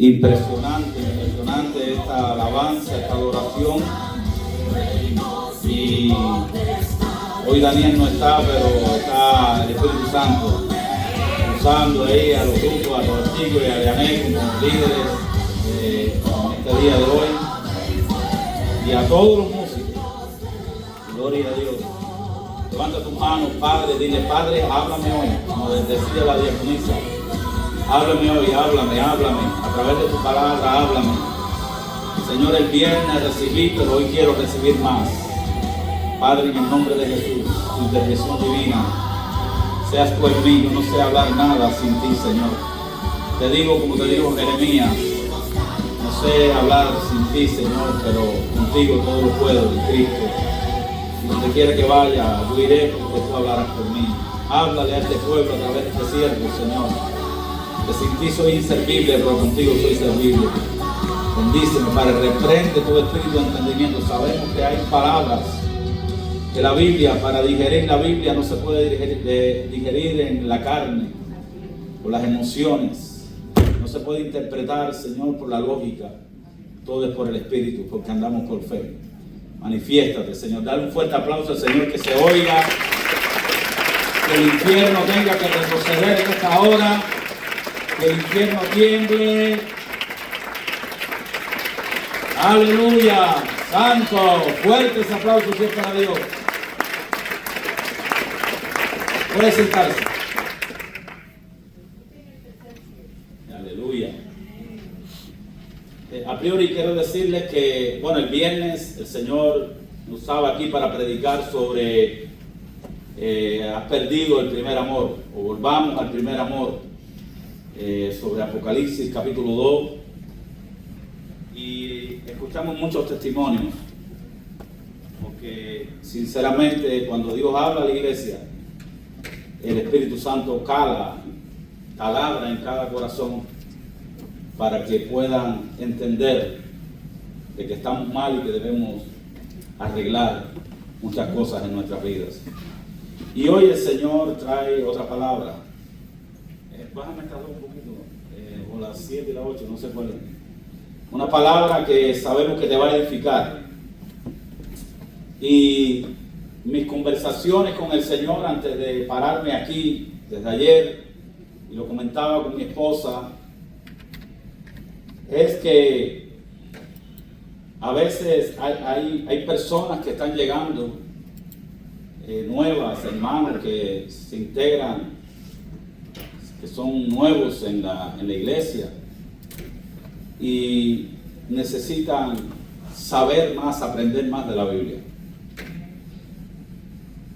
Impresionante, impresionante esta alabanza, esta adoración. Y hoy Daniel no está, pero está el Espíritu Santo usando ahí a los grupos, a los chicos y a Diané como líderes en este día de hoy. Y a todos los músicos. Gloria a Dios. Levanta tus manos, Padre, dile: Padre, háblame hoy, como decía la diaconisa. Háblame hoy, háblame, háblame, a través de tu palabra, háblame. Señor, el viernes recibí, pero hoy quiero recibir más. Padre, en el nombre de Jesús, tu intervención divina, seas tú en mí, yo no sé hablar nada sin ti, Señor. Te digo como te digo Jeremías, no sé hablar sin ti, Señor, pero contigo todo lo puedo, en Cristo. Y donde quiera que vaya, yo iré porque tú hablarás por mí. Háblale a este pueblo a través de este siervo, Señor. Que sin ti soy inservible, pero contigo soy servible. Bendíceme, Padre, reprende todo espíritu de entendimiento. Sabemos que hay palabras que la Biblia, para digerir la Biblia, no se puede digerir en la carne, por las emociones. No se puede interpretar, Señor, por la lógica. Todo es por el Espíritu, porque andamos por fe. Manifiéstate, Señor. Dale un fuerte aplauso al Señor, que se oiga. Que el infierno tenga que retroceder en esta hora. Que el infierno tiemble. Aleluya, santo, fuertes aplausos es para Dios. Puede sentarse. Aleluya. A priori quiero decirles que, bueno, el viernes el Señor nos usaba aquí para predicar sobre has perdido el primer amor, o volvamos al primer amor. Sobre Apocalipsis capítulo 2, y escuchamos muchos testimonios, porque sinceramente cuando Dios habla a la iglesia, el Espíritu Santo taladra en cada corazón para que puedan entender de que estamos mal y que debemos arreglar muchas cosas en nuestras vidas. Y hoy el Señor trae otra palabra. Bájame estas dos un poquito, o las 7 y las 8, no sé cuál es. Una palabra que sabemos que te va a edificar. Y mis conversaciones con el Señor antes de pararme aquí, desde ayer, y lo comentaba con mi esposa, es que a veces hay personas que están llegando, nuevas, hermanos, que se integran, que son nuevos en la iglesia y necesitan saber más, aprender más de la Biblia.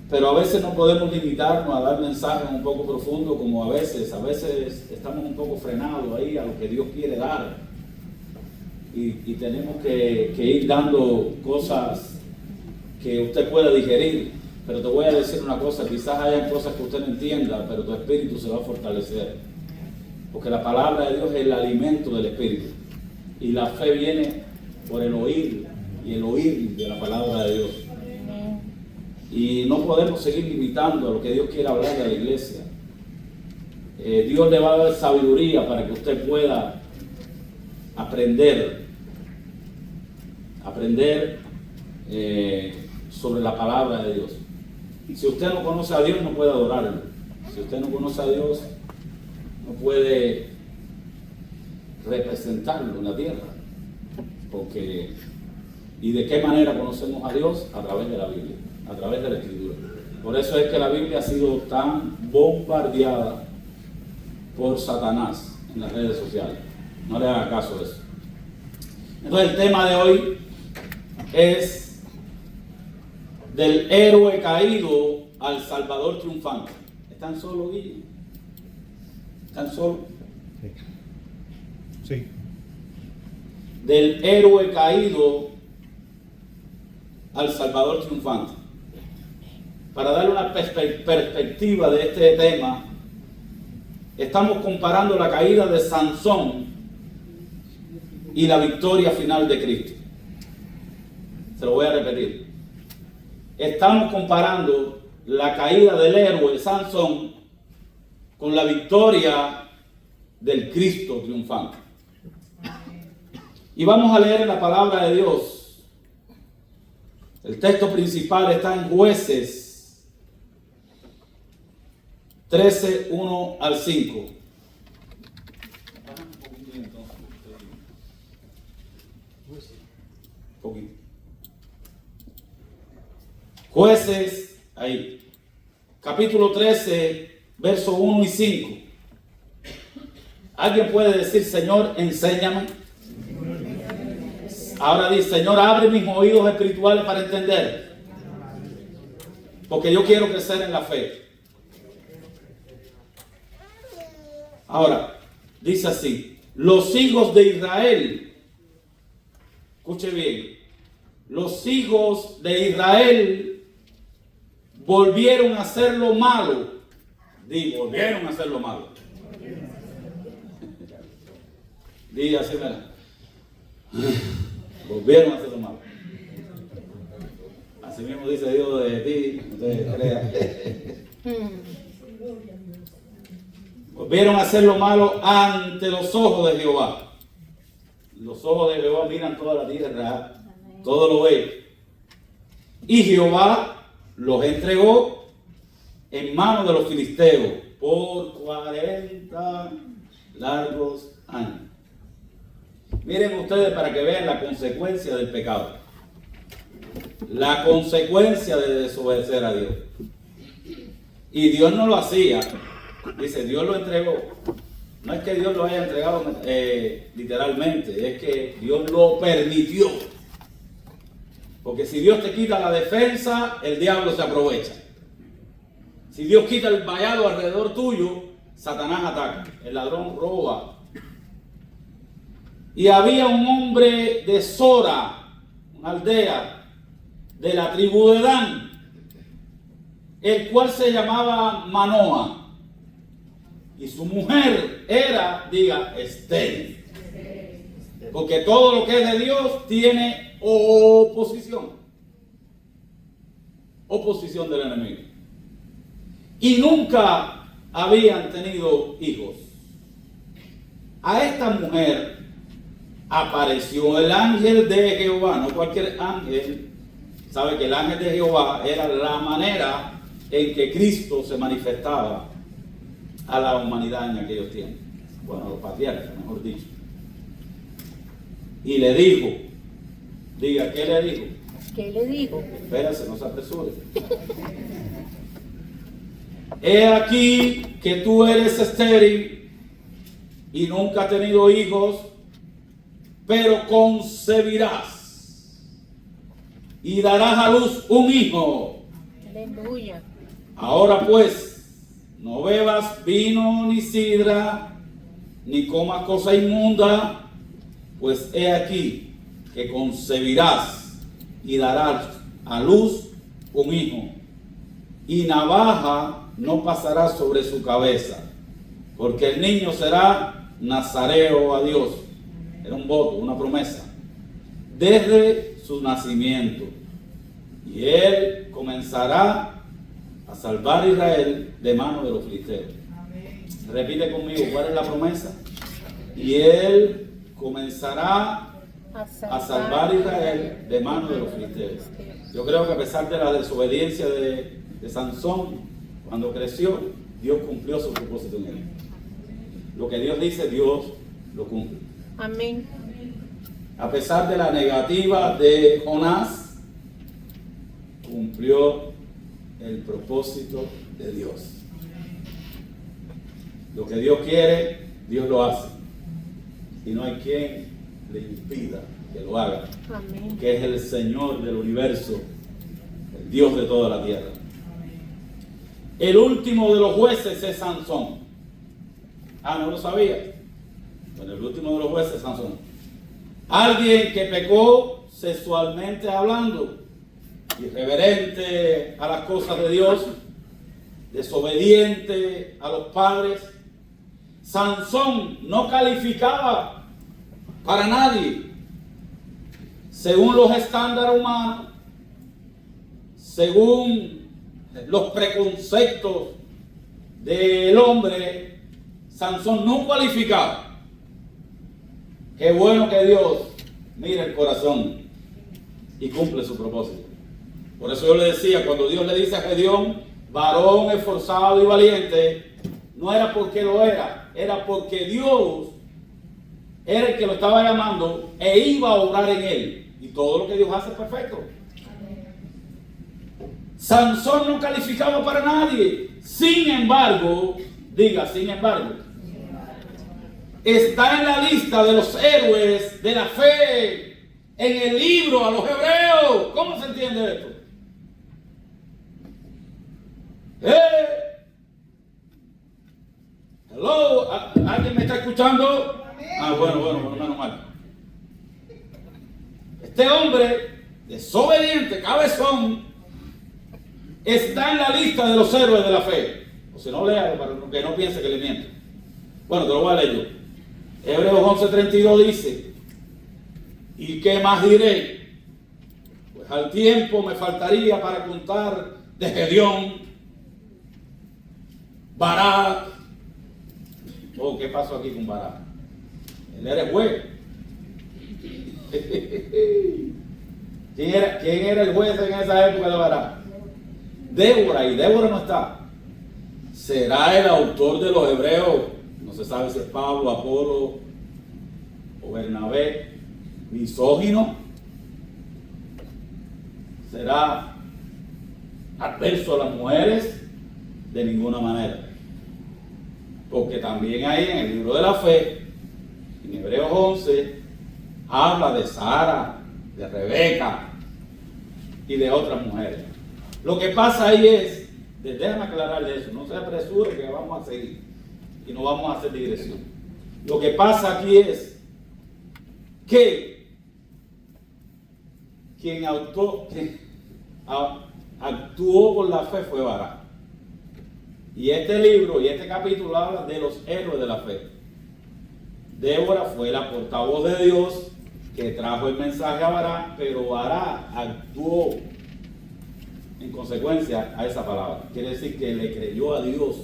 Pero a veces no podemos limitarnos a dar mensajes un poco profundos, como a veces estamos un poco frenados ahí a lo que Dios quiere dar y tenemos que ir dando cosas que usted pueda digerir. Pero te voy a decir una cosa, quizás hayan cosas que usted no entienda, pero tu espíritu se va a fortalecer. Porque la palabra de Dios es el alimento del espíritu. Y la fe viene por el oír, y el oír de la palabra de Dios. Y no podemos seguir limitando a lo que Dios quiere hablar de la iglesia. Dios le va a dar sabiduría para que usted pueda aprender sobre la palabra de Dios. Si usted no conoce a Dios, no puede adorarlo. Si usted no conoce a Dios, no puede representarlo en la tierra. ¿Y de qué manera conocemos a Dios? A través de la Biblia, a través de la Escritura. Por eso es que la Biblia ha sido tan bombardeada por Satanás en las redes sociales. No le haga caso a eso. Entonces el tema de hoy es del héroe caído al Salvador triunfante. ¿Están solos, Guille? ¿Están solos? Sí. Del héroe caído al Salvador triunfante. Para darle una perspectiva de este tema, estamos comparando la caída de Sansón y la victoria final de Cristo. Se lo voy a repetir. Estamos comparando la caída del héroe Sansón con la victoria del Cristo triunfante. Y vamos a leer la palabra de Dios. El texto principal está en Jueces 13, 1 al 5. Jueces, ahí, capítulo 13, verso 1 y 5. ¿Alguien puede decir, Señor, enséñame? Ahora dice, Señor, abre mis oídos espirituales para entender. Porque yo quiero crecer en la fe. Ahora, dice así, los hijos de Israel, escuche bien, los hijos de Israel volvieron a hacer lo malo. Volvieron a hacer lo malo. Diga así, mira. Volvieron a hacer lo malo. Así mismo dice Dios de ti, no te creas. Volvieron a hacer lo malo ante los ojos de Jehová. Los ojos de Jehová miran toda la tierra, todo lo ve. Y Jehová los entregó en manos de los filisteos por 40 largos años. Miren ustedes para que vean la consecuencia del pecado. La consecuencia de desobedecer a Dios. Y Dios no lo hacía. Dice, Dios lo entregó. No es que Dios lo haya entregado literalmente, es que Dios lo permitió. Porque si Dios te quita la defensa, el diablo se aprovecha. Si Dios quita el vallado alrededor tuyo, Satanás ataca. El ladrón roba. Y había un hombre de Sora, una aldea de la tribu de Dan, el cual se llamaba Manoa. Y su mujer era, diga, estéril. Porque todo lo que es de Dios tiene oposición. Oposición del enemigo. Y nunca habían tenido hijos. A esta mujer apareció el ángel de Jehová, no cualquier ángel. Sabe que el ángel de Jehová era la manera en que Cristo se manifestaba a la humanidad en aquellos tiempos. Bueno, a los patriarcas, mejor dicho. Y le dijo, diga, ¿qué le dijo? ¿Qué le dijo? Espérase, no se apresure. He aquí que tú eres estéril y nunca has tenido hijos, pero concebirás y darás a luz un hijo. Aleluya. Ahora pues, no bebas vino ni sidra, ni comas cosa inmunda, pues he aquí que concebirás y darás a luz un hijo, y navaja no pasará sobre su cabeza, porque el niño será nazareo a Dios. Era un voto, una promesa, desde su nacimiento, y él comenzará a salvar a Israel de mano de los filisteos. Repite conmigo, ¿cuál es la promesa? Y él comenzará a salvar a Israel de mano de los filisteos. Yo creo que a pesar de la desobediencia de Sansón, cuando creció, Dios cumplió su propósito en él. Lo que Dios dice, Dios lo cumple. Amén. A pesar de la negativa de Jonás, cumplió el propósito de Dios. Lo que Dios quiere, Dios lo hace. Y no hay quien le impida que lo haga. Amén. Que es el Señor del universo, el Dios de toda la tierra. El último de los jueces es Sansón. Ah, ¿no lo sabía? Bueno, el último de los jueces es Sansón. Alguien que pecó sexualmente hablando, irreverente a las cosas de Dios, desobediente a los padres. Sansón no calificaba para nadie según los estándares humanos, según los preconceptos del hombre. Sansón no cualificaba. Qué bueno que Dios mira el corazón y cumple su propósito. Por eso yo le decía, cuando Dios le dice a Gedeón, varón esforzado y valiente, no era porque lo era, era porque Dios era el que lo estaba llamando e iba a obrar en él. Y todo lo que Dios hace es perfecto. Sansón no calificaba para nadie. Sin embargo, diga, sin embargo, está en la lista de los héroes de la fe en el libro a los hebreos. ¿Cómo se entiende esto? Hello, ¿alguien me está escuchando? Bueno, menos mal. Este hombre desobediente, cabezón, está en la lista de los héroes de la fe. O si no, léalo para que no piense que le miento. Bueno, te lo voy a leer yo. Hebreos 11:32 dice: ¿y qué más diré? Pues al tiempo me faltaría para contar de Gedeón, Barak. Oh, ¿qué pasó aquí con Barak? Él era el juez. ¿Quién era el juez en esa época de Barak? Débora, y Débora no está. ¿Será el autor de los hebreos? No se sabe si es Pablo, Apolo o Bernabé, misógino. ¿Será adverso a las mujeres? De ninguna manera. Porque también ahí en el libro de la fe, en Hebreos 11, habla de Sara, de Rebeca y de otras mujeres. Lo que pasa ahí es, déjame aclararle eso, no se apresure que vamos a seguir y no vamos a hacer digresión. Lo que pasa aquí es que quien actuó con la fe fue Barak. Y este libro y este capítulo habla de los héroes de la fe. Débora fue la portavoz de Dios que trajo el mensaje a Barak, pero Barak actuó en consecuencia a esa palabra. Quiere decir que le creyó a Dios,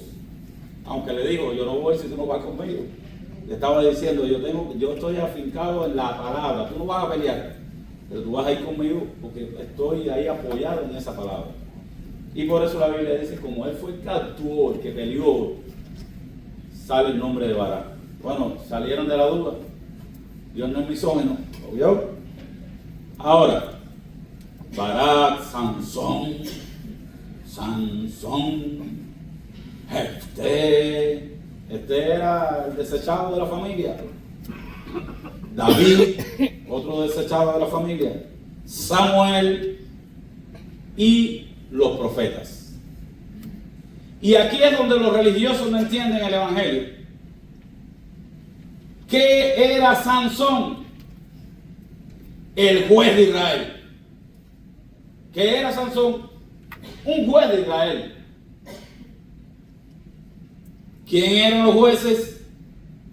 aunque le dijo: yo no voy si tú no vas conmigo. Le estaba diciendo: yo estoy afincado en la palabra, tú no vas a pelear, pero tú vas a ir conmigo porque estoy ahí apoyado en esa palabra. Y por eso la Biblia dice: como él fue el que actuó, el que peleó, sale el nombre de Barak. Bueno, salieron de la duda. Dios no es misógino, ¿lo vio? Ahora, Barak, Sansón, Jefté era el desechado de la familia. David, otro desechado de la familia. Samuel y los profetas. Y aquí es donde los religiosos no entienden el evangelio. ¿Qué era Sansón? El juez de Israel. ¿Qué era Sansón? Un juez de Israel. ¿Quién eran los jueces?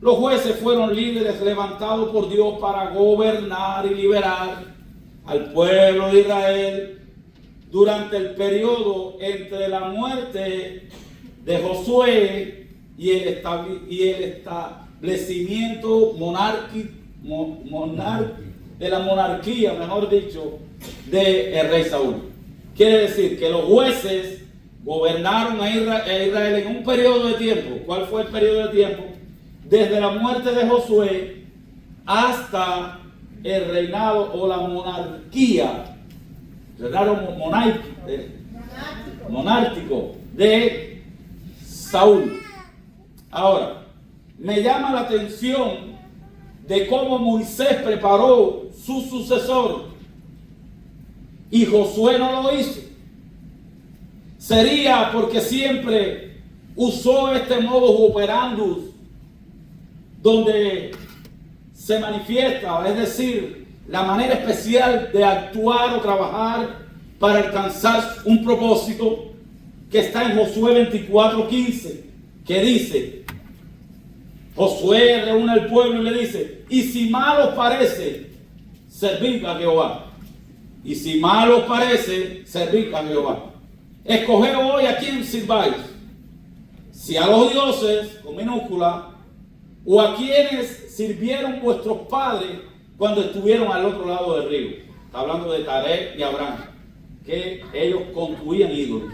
Los jueces fueron líderes levantados por Dios para gobernar y liberar al pueblo de Israel durante el periodo entre la muerte de Josué y el establecimiento de la monarquía, mejor dicho, del rey Saúl. Quiere decir que los jueces gobernaron a Israel en un periodo de tiempo. ¿Cuál fue el periodo de tiempo? Desde la muerte de Josué hasta el reinado o la monarquía, reinado monárquico de Saúl. Ahora, me llama la atención de cómo Moisés preparó su sucesor y Josué no lo hizo. Sería porque siempre usó este modus operandus donde se manifiesta, es decir, la manera especial de actuar o trabajar para alcanzar un propósito, que está en Josué 24:15, que dice: Josué reúne al pueblo y le dice: y si mal os parece, servid a Jehová. Y si mal os parece, servid a Jehová. Escoged hoy a quién sirváis, si a los dioses, con minúscula, o a quienes sirvieron vuestros padres cuando estuvieron al otro lado del río. Está hablando de Taré y Abraham, que ellos construían ídolos.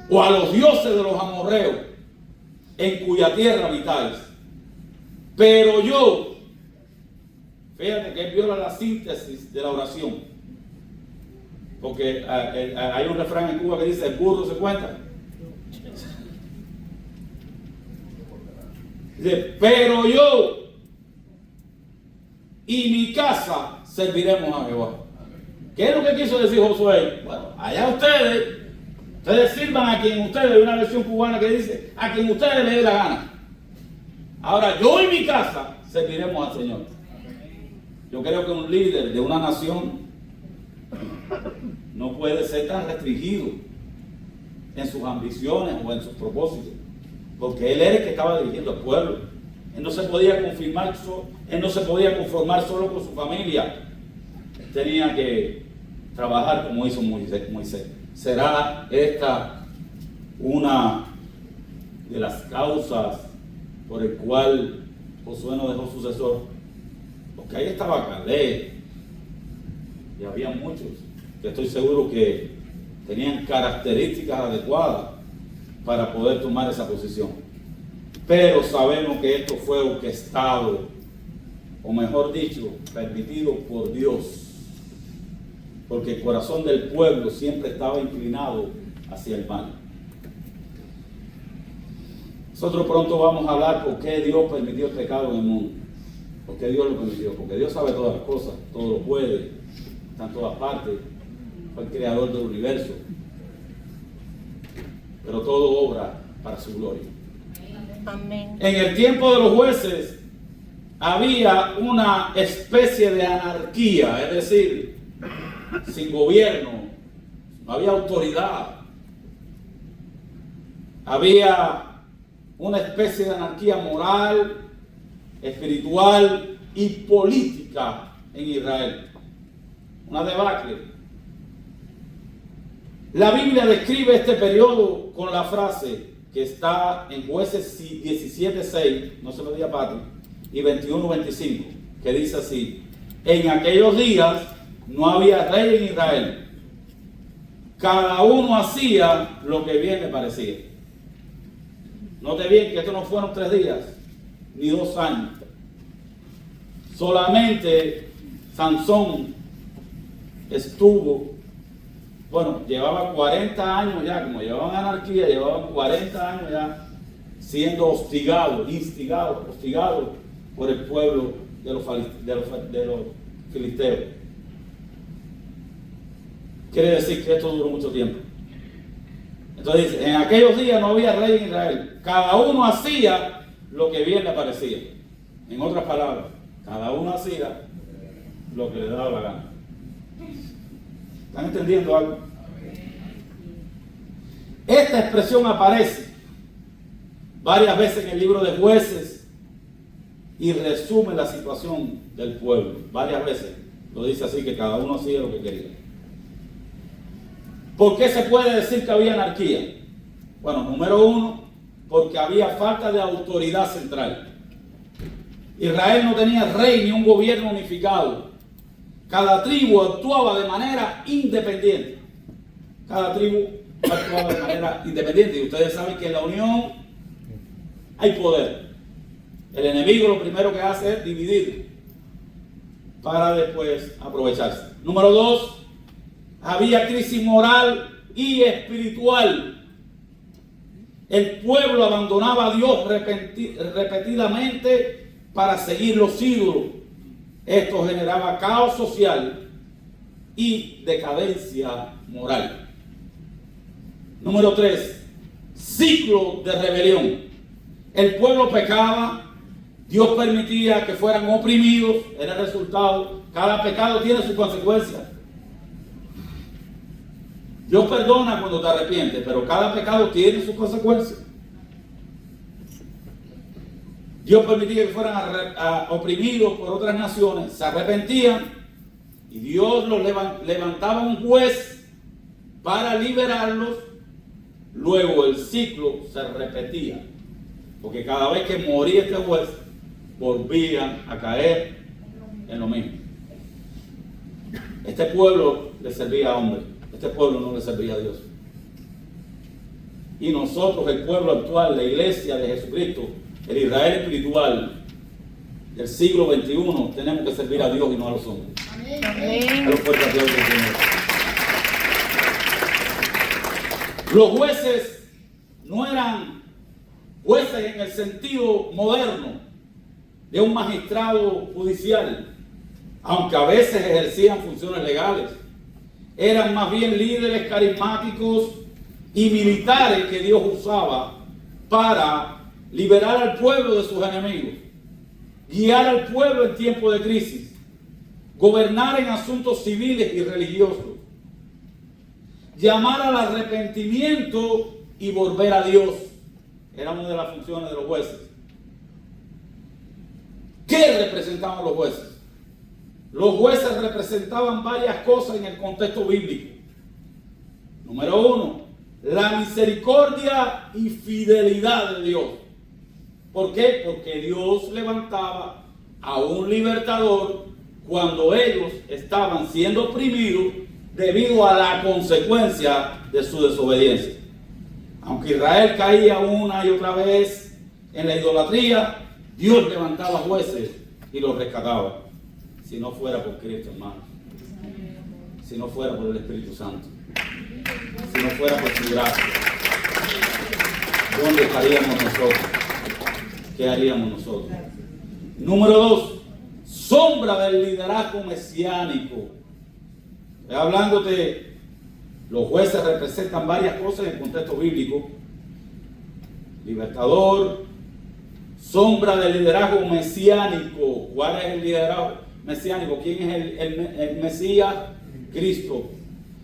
O a los dioses de los amorreos, en cuya tierra habitáis. Pero yo, fíjate que él viola la síntesis de la oración. Porque hay un refrán en Cuba que dice, el burro se cuenta. Dice, pero yo y mi casa serviremos a Jehová. ¿Qué es lo que quiso decir Josué? Bueno, allá ustedes sirvan a quien ustedes, hay una versión cubana que dice, a quien ustedes les dé la gana. Ahora, yo y mi casa serviremos al Señor. Yo creo que un líder de una nación no puede ser tan restringido en sus ambiciones o en sus propósitos, porque él era el que estaba dirigiendo al pueblo. Él no se podía conformar solo con su familia. Tenía que trabajar como hizo Moisés. ¿Será esta una de las causas por el cual Josué no dejó sucesor? Porque ahí estaba Caleb y había muchos que estoy seguro que tenían características adecuadas para poder tomar esa posición. Pero sabemos que esto fue orquestado, o mejor dicho, permitido por Dios, porque el corazón del pueblo siempre estaba inclinado hacia el mal. Nosotros pronto vamos a hablar por qué Dios permitió el pecado en el mundo. ¿Por qué Dios lo permitió? Porque Dios sabe todas las cosas, todo lo puede, está en todas partes, fue el creador del universo. Pero todo obra para su gloria. Amén. En el tiempo de los jueces había una especie de anarquía, es decir, sin gobierno, no había autoridad. Había una especie de anarquía moral, espiritual y política en Israel. Una debacle. La Biblia describe este periodo con la frase que está en Jueces 17:6, no se lo diga Pati, y 21:25, que dice así: en aquellos días no había rey en Israel, cada uno hacía lo que bien le parecía. Note bien que esto no fueron 3 días, ni 2 años. Solamente Sansón estuvo, llevaba 40 años ya, como llevaban anarquía, llevaban 40 años ya siendo hostigado por el pueblo de los filisteos. Quiere decir que esto duró mucho tiempo. Entonces dice, en aquellos días no había rey en Israel, cada uno hacía lo que bien le parecía. En otras palabras, cada uno hacía lo que le daba la gana. ¿Están entendiendo algo? Esta expresión aparece varias veces en el libro de Jueces y resume la situación del pueblo. Varias veces lo dice así, que cada uno hacía lo que quería. ¿Por qué se puede decir que había anarquía? Bueno, número 1, porque había falta de autoridad central. Israel no tenía rey ni un gobierno unificado. Cada tribu actuaba de manera independiente. Y ustedes saben que en la unión hay poder. El enemigo lo primero que hace es dividir para después aprovecharse. Número 2, había crisis moral y espiritual. El pueblo abandonaba a Dios repetidamente para seguir los ídolos. Esto generaba caos social y decadencia moral. Número 3, ciclo de rebelión. El pueblo pecaba, Dios permitía que fueran oprimidos, era el resultado. Cada pecado tiene sus consecuencias. Dios perdona cuando te arrepientes, pero cada pecado tiene sus consecuencias. Dios permitía que fueran oprimidos por otras naciones, se arrepentían y Dios los levantaba un juez para liberarlos. Luego el ciclo se repetía, porque cada vez que moría este juez volvían a caer en lo mismo. Este pueblo le servía a hombres, este pueblo no le servía a Dios. Y nosotros, el pueblo actual, la iglesia de Jesucristo, el Israel espiritual del siglo XXI, tenemos que servir a Dios y no a los hombres. Amén. A los fuertes aplausos del Señor. Los jueces no eran jueces en el sentido moderno de un magistrado judicial, aunque a veces ejercían funciones legales. Eran más bien líderes carismáticos y militares que Dios usaba para liberar al pueblo de sus enemigos, guiar al pueblo en tiempos de crisis, gobernar en asuntos civiles y religiosos, llamar al arrepentimiento y volver a Dios. Era una de las funciones de los jueces. ¿Qué representaban los jueces? Los jueces representaban varias cosas en el contexto bíblico. Número uno, la misericordia y fidelidad de Dios. ¿Por qué? Porque Dios levantaba a un libertador cuando ellos estaban siendo oprimidos debido a la consecuencia de su desobediencia. Aunque Israel caía una y otra vez en la idolatría, Dios levantaba jueces y los rescataba. Si no fuera por Cristo, hermano. Si no fuera por el Espíritu Santo. Si no fuera por su gracia. ¿Dónde estaríamos nosotros? ¿Qué haríamos nosotros? Número 2. Sombra del liderazgo mesiánico. Hablándote, los jueces representan varias cosas en el contexto bíblico. Libertador, sombra del liderazgo mesiánico. ¿Cuál es el liderazgo mesiánico? ¿Quién es el Mesías? Cristo.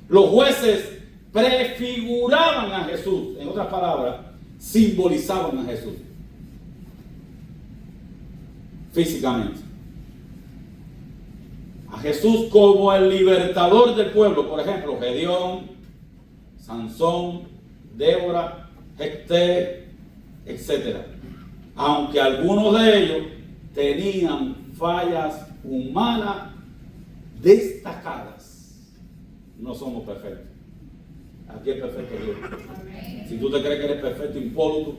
Los jueces prefiguraban a Jesús. En otras palabras, simbolizaban a Jesús físicamente. A Jesús como el libertador del pueblo. Por ejemplo, Gedeón, Sansón, Débora, Jefté, etc. Aunque algunos de ellos tenían fallas humanas destacadas. No somos perfectos. Aquí es perfecto Dios. Si tú te crees que eres perfecto, impoluto,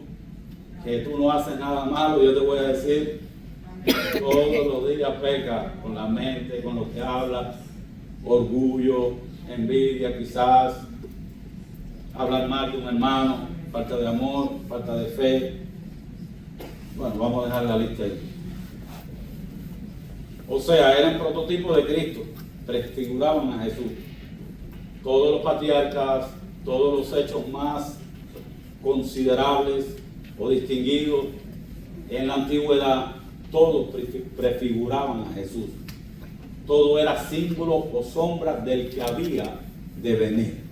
que tú no haces nada malo, yo te voy a decir, todos los días peca con la mente, con lo que hablas, orgullo, envidia quizás, hablar mal de un hermano, falta de amor, falta de fe. Bueno, vamos a dejar la lista ahí. O sea, eran prototipos de Cristo, prefiguraban a Jesús. Todos los patriarcas, todos los hechos más considerables o distinguidos en la antigüedad, todos prefiguraban a Jesús. Todo era símbolo o sombra del que había de venir.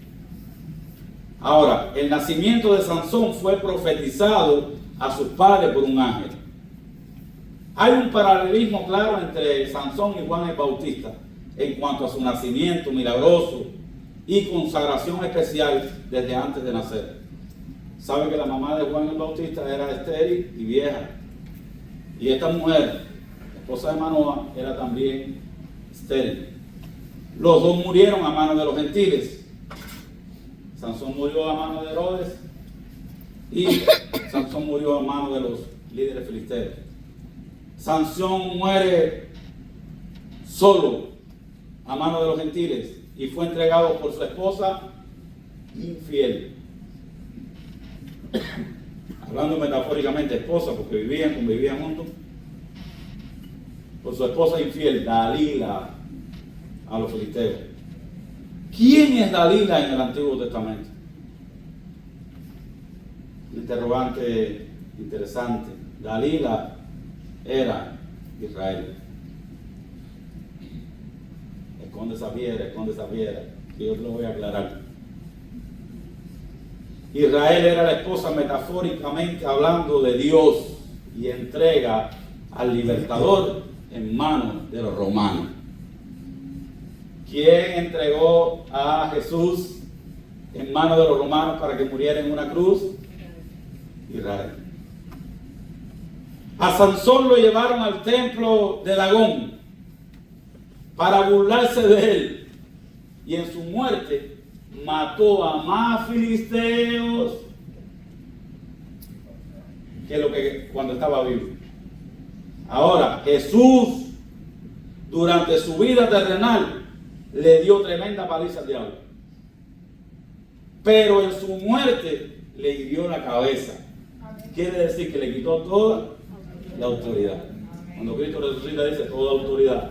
Ahora, el nacimiento de Sansón fue profetizado a sus padres por un ángel. Hay un paralelismo claro entre Sansón y Juan el Bautista en cuanto a su nacimiento milagroso y consagración especial desde antes de nacer. Sabe que la mamá de Juan el Bautista era estéril y vieja. Y esta mujer, esposa de Manoa, era también estéril. Los dos murieron a manos de los gentiles. Sansón murió a manos de Herodes y Sansón murió a manos de los líderes filisteos. Sansón muere solo a manos de los gentiles y fue entregado por su esposa infiel. Hablando metafóricamente, esposa, porque convivían juntos, por su esposa infiel, Dalila, a los filisteos. ¿Quién es Dalila en el Antiguo Testamento? Un interrogante interesante. Dalila era Israel. Esconde esa piedra, que yo te lo voy a aclarar. Israel era la esposa, metafóricamente hablando, de Dios y entrega al libertador en manos de los romanos. ¿Quién entregó a Jesús en manos de los romanos para que muriera en una cruz? Israel. A Sansón lo llevaron al templo de Dagón para burlarse de él. Y en su muerte mató a más filisteos que lo que cuando estaba vivo. Ahora, Jesús, durante su vida terrenal, le dio tremenda paliza al diablo. Pero en su muerte le hirió la cabeza. Quiere decir que le quitó toda la autoridad. Cuando Cristo resucita dice, toda autoridad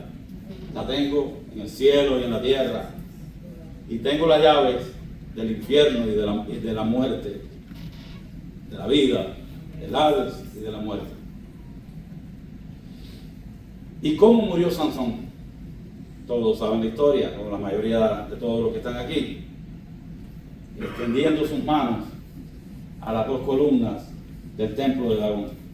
la tengo en el cielo y en la tierra. Y tengo las llaves del infierno y de la muerte, de la vida, del Hades y de la muerte. ¿Y cómo murió Sansón? Todos saben la historia, o la mayoría de todos los que están aquí. Extendiendo sus manos a las dos columnas del templo de Dagón.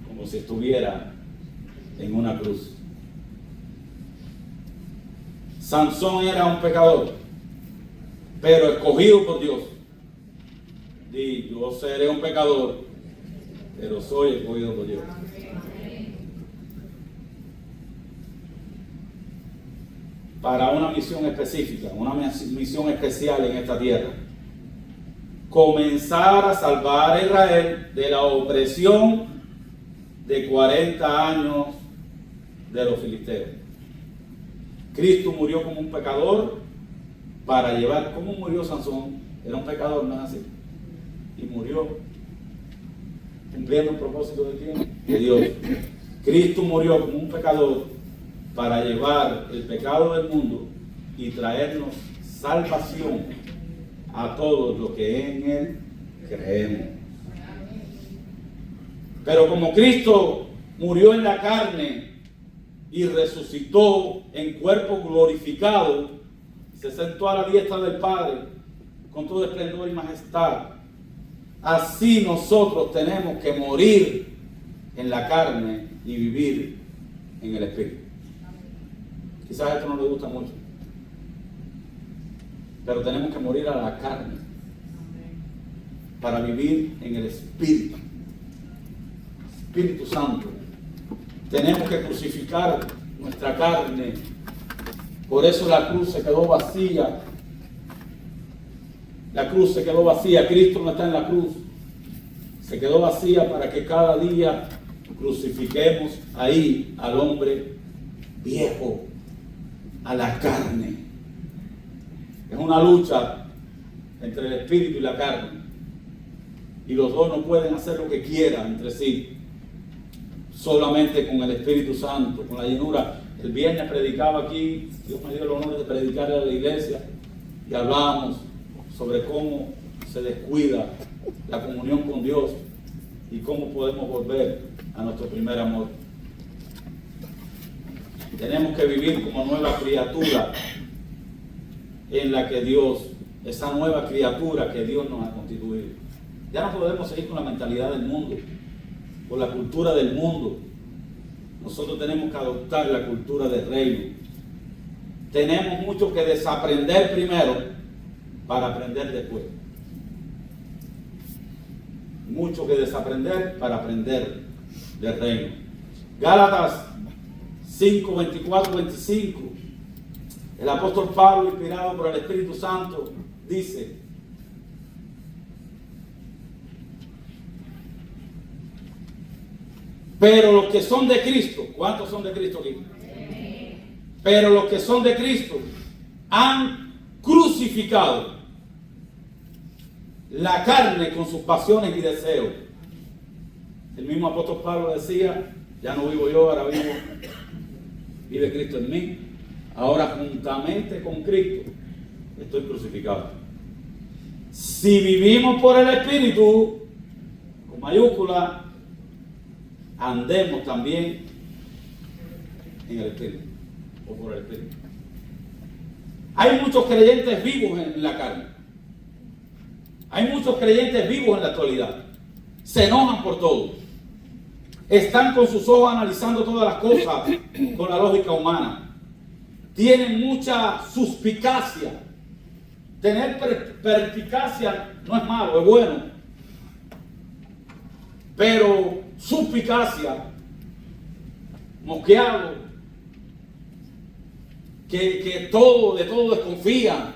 Como si estuviera en una cruz. Sansón era un pecador, pero escogido por Dios. Di, yo seré un pecador, pero soy escogido por Dios. Para una misión específica, una misión especial en esta tierra. Comenzar a salvar a Israel de la opresión de 40 años de los filisteos. Cristo murió como un pecador para llevar. ¿Cómo murió Sansón? Era un pecador, no es así. Y murió cumpliendo el propósito de quién? De Dios. Cristo murió como un pecador para llevar el pecado del mundo y traernos salvación a todos los que en Él creemos. Pero como Cristo murió en la carne y resucitó en cuerpo glorificado, se sentó a la diestra del Padre con todo esplendor y majestad, así nosotros tenemos que morir en la carne y vivir en el Espíritu. Quizás esto no le gusta mucho, pero tenemos que morir a la carne para vivir en el Espíritu. Espíritu Santo. Tenemos que crucificar nuestra carne. Por eso la cruz se quedó vacía. La cruz se quedó vacía. Cristo no está en la cruz. Se quedó vacía para que cada día crucifiquemos ahí al hombre viejo, a la carne. Es una lucha entre el espíritu y la carne. Y los dos no pueden hacer lo que quieran entre sí. Solamente con el Espíritu Santo, con la llenura. El viernes predicaba aquí, Dios me dio el honor de predicar a la iglesia y hablábamos sobre cómo se descuida la comunión con Dios y cómo podemos volver a nuestro primer amor. Tenemos que vivir como nueva criatura en la que Dios, esa nueva criatura que Dios nos ha constituido. Ya no podemos seguir con la mentalidad del mundo, con la cultura del mundo. Nosotros tenemos que adoptar la cultura del reino. Tenemos mucho que desaprender primero para aprender después. Mucho que desaprender para aprender del reino. Gálatas 5, 24, 25. El apóstol Pablo, inspirado por el Espíritu Santo, dice: pero los que son de Cristo, ¿cuántos son de Cristo aquí? Pero los que son de Cristo han crucificado la carne con sus pasiones y deseos. El mismo apóstol Pablo decía: ya no vivo yo, ahora vive Cristo en mí. Ahora juntamente con Cristo estoy crucificado. Si vivimos por el Espíritu, con mayúscula, andemos también en el Espíritu, o por el Espíritu. Hay muchos creyentes vivos en la carne. Hay muchos creyentes vivos en la actualidad. Se enojan por todo. Están con sus ojos analizando todas las cosas con la lógica humana. Tienen mucha suspicacia. Tener perspicacia no es malo, es bueno. pero suspicacia, mosqueado, que todo, de todo desconfían,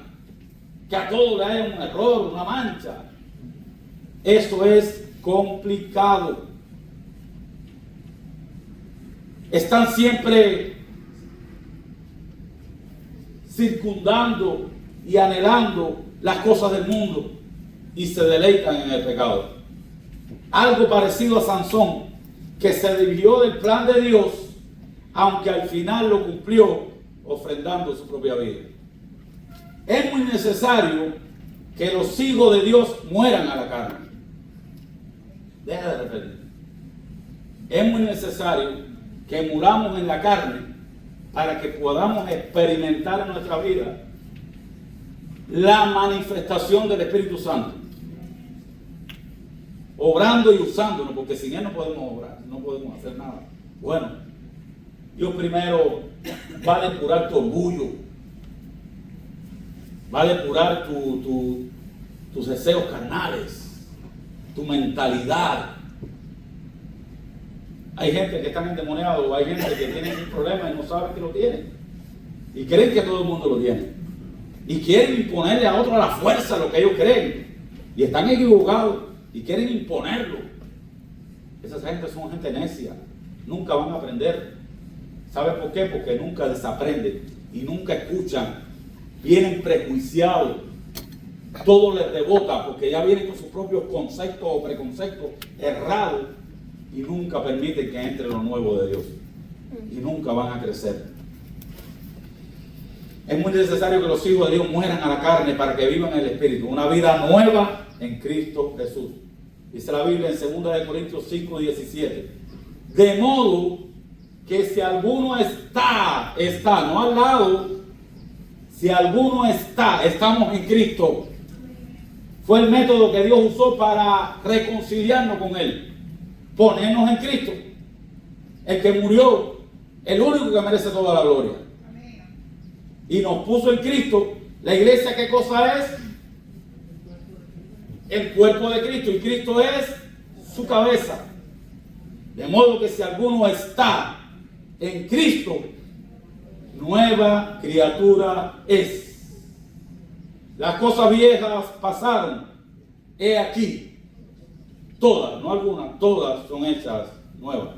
que a todo le hay un error, una mancha. Eso es complicado. Están siempre circundando y anhelando las cosas del mundo y se deleitan en el pecado. Algo parecido a Sansón, que se desvió del plan de Dios, aunque al final lo cumplió ofrendando su propia vida. Es muy necesario que los hijos de Dios mueran a la carne. Deja de repetir. Es muy necesario que muramos en la carne para que podamos experimentar en nuestra vida la manifestación del Espíritu Santo, obrando y usándonos, porque sin Él no podemos obrar, no podemos hacer nada. Bueno, Dios primero va a depurar tu orgullo, va a depurar tus deseos carnales, tu mentalidad. Hay gente que está endemoniada, hay gente que tiene un problema y no sabe que lo tiene, y creen que todo el mundo lo tiene, y quieren imponerle a otro a la fuerza lo que ellos creen, y están equivocados y quieren imponerlo. Esas gente son gente necia, nunca van a aprender. ¿Sabe por qué? Porque nunca desaprenden y nunca escuchan, vienen prejuiciados, todo les rebota porque ya vienen con sus propios conceptos o preconceptos errados y nunca permiten que entre lo nuevo de Dios y nunca van a crecer. Es muy necesario que los hijos de Dios mueran a la carne para que vivan en el Espíritu, una vida nueva en Cristo Jesús. Dice la Biblia en 2 Corintios 5:17, de modo que si alguno está, no al lado, si alguno estamos en Cristo. Fue el método que Dios usó para reconciliarnos con Él, ponernos en Cristo, el que murió, el único que merece toda la gloria. Y nos puso en Cristo. La iglesia, ¿qué cosa es? El cuerpo de Cristo, y Cristo es su cabeza. De modo que si alguno está en Cristo, nueva criatura es. Las cosas viejas pasaron, he aquí, todas, no algunas, todas son hechas nuevas.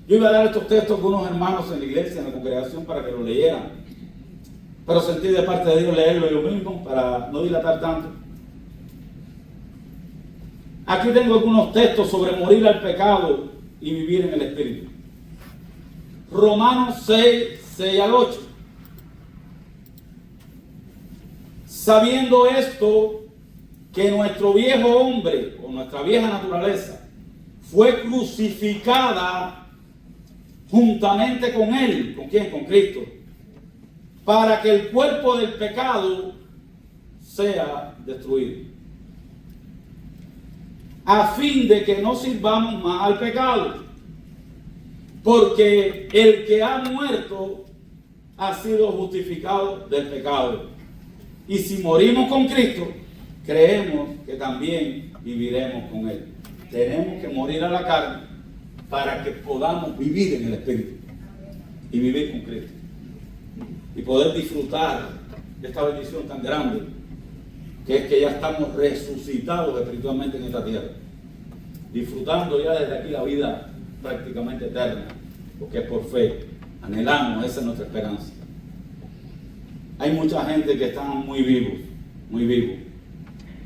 Yo iba a dar estos textos a algunos hermanos en la iglesia, en la congregación, para que lo leyeran, pero sentí de parte de Dios leerlo yo mismo para no dilatar tanto. Aquí tengo algunos textos sobre morir al pecado y vivir en el Espíritu. Romanos 6:6-8. Sabiendo esto, que nuestro viejo hombre, o nuestra vieja naturaleza, fue crucificada juntamente con Él. ¿Con quién? Con Cristo. Para que el cuerpo del pecado sea destruido, a fin de que no sirvamos más al pecado, porque el que ha muerto ha sido justificado del pecado. Y si morimos con Cristo, creemos que también viviremos con Él. Tenemos que morir a la carne para que podamos vivir en el Espíritu y vivir con Cristo y poder disfrutar de esta bendición tan grande, que es que ya estamos resucitados espiritualmente en esta tierra, disfrutando ya desde aquí la vida prácticamente eterna, porque es por fe, anhelamos, esa es nuestra esperanza. Hay mucha gente que están muy vivos,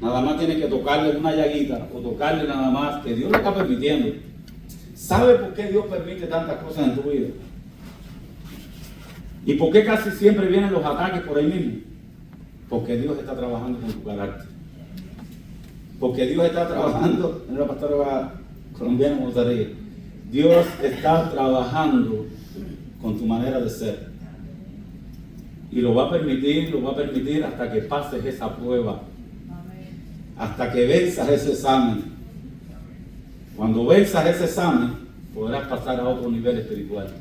nada más tiene que tocarle una llaguita o tocarle nada más, que Dios lo está permitiendo. ¿Sabe por qué Dios permite tantas cosas en tu vida? ¿Y por qué casi siempre vienen los ataques por ahí mismo? Porque Dios está trabajando con tu carácter. Porque Dios está trabajando, en la pastora colombiana me gustaría, Dios está trabajando con tu manera de ser. Y lo va a permitir hasta que pases esa prueba. Hasta que venzas ese examen. Cuando venzas ese examen, podrás pasar a otro nivel espiritual.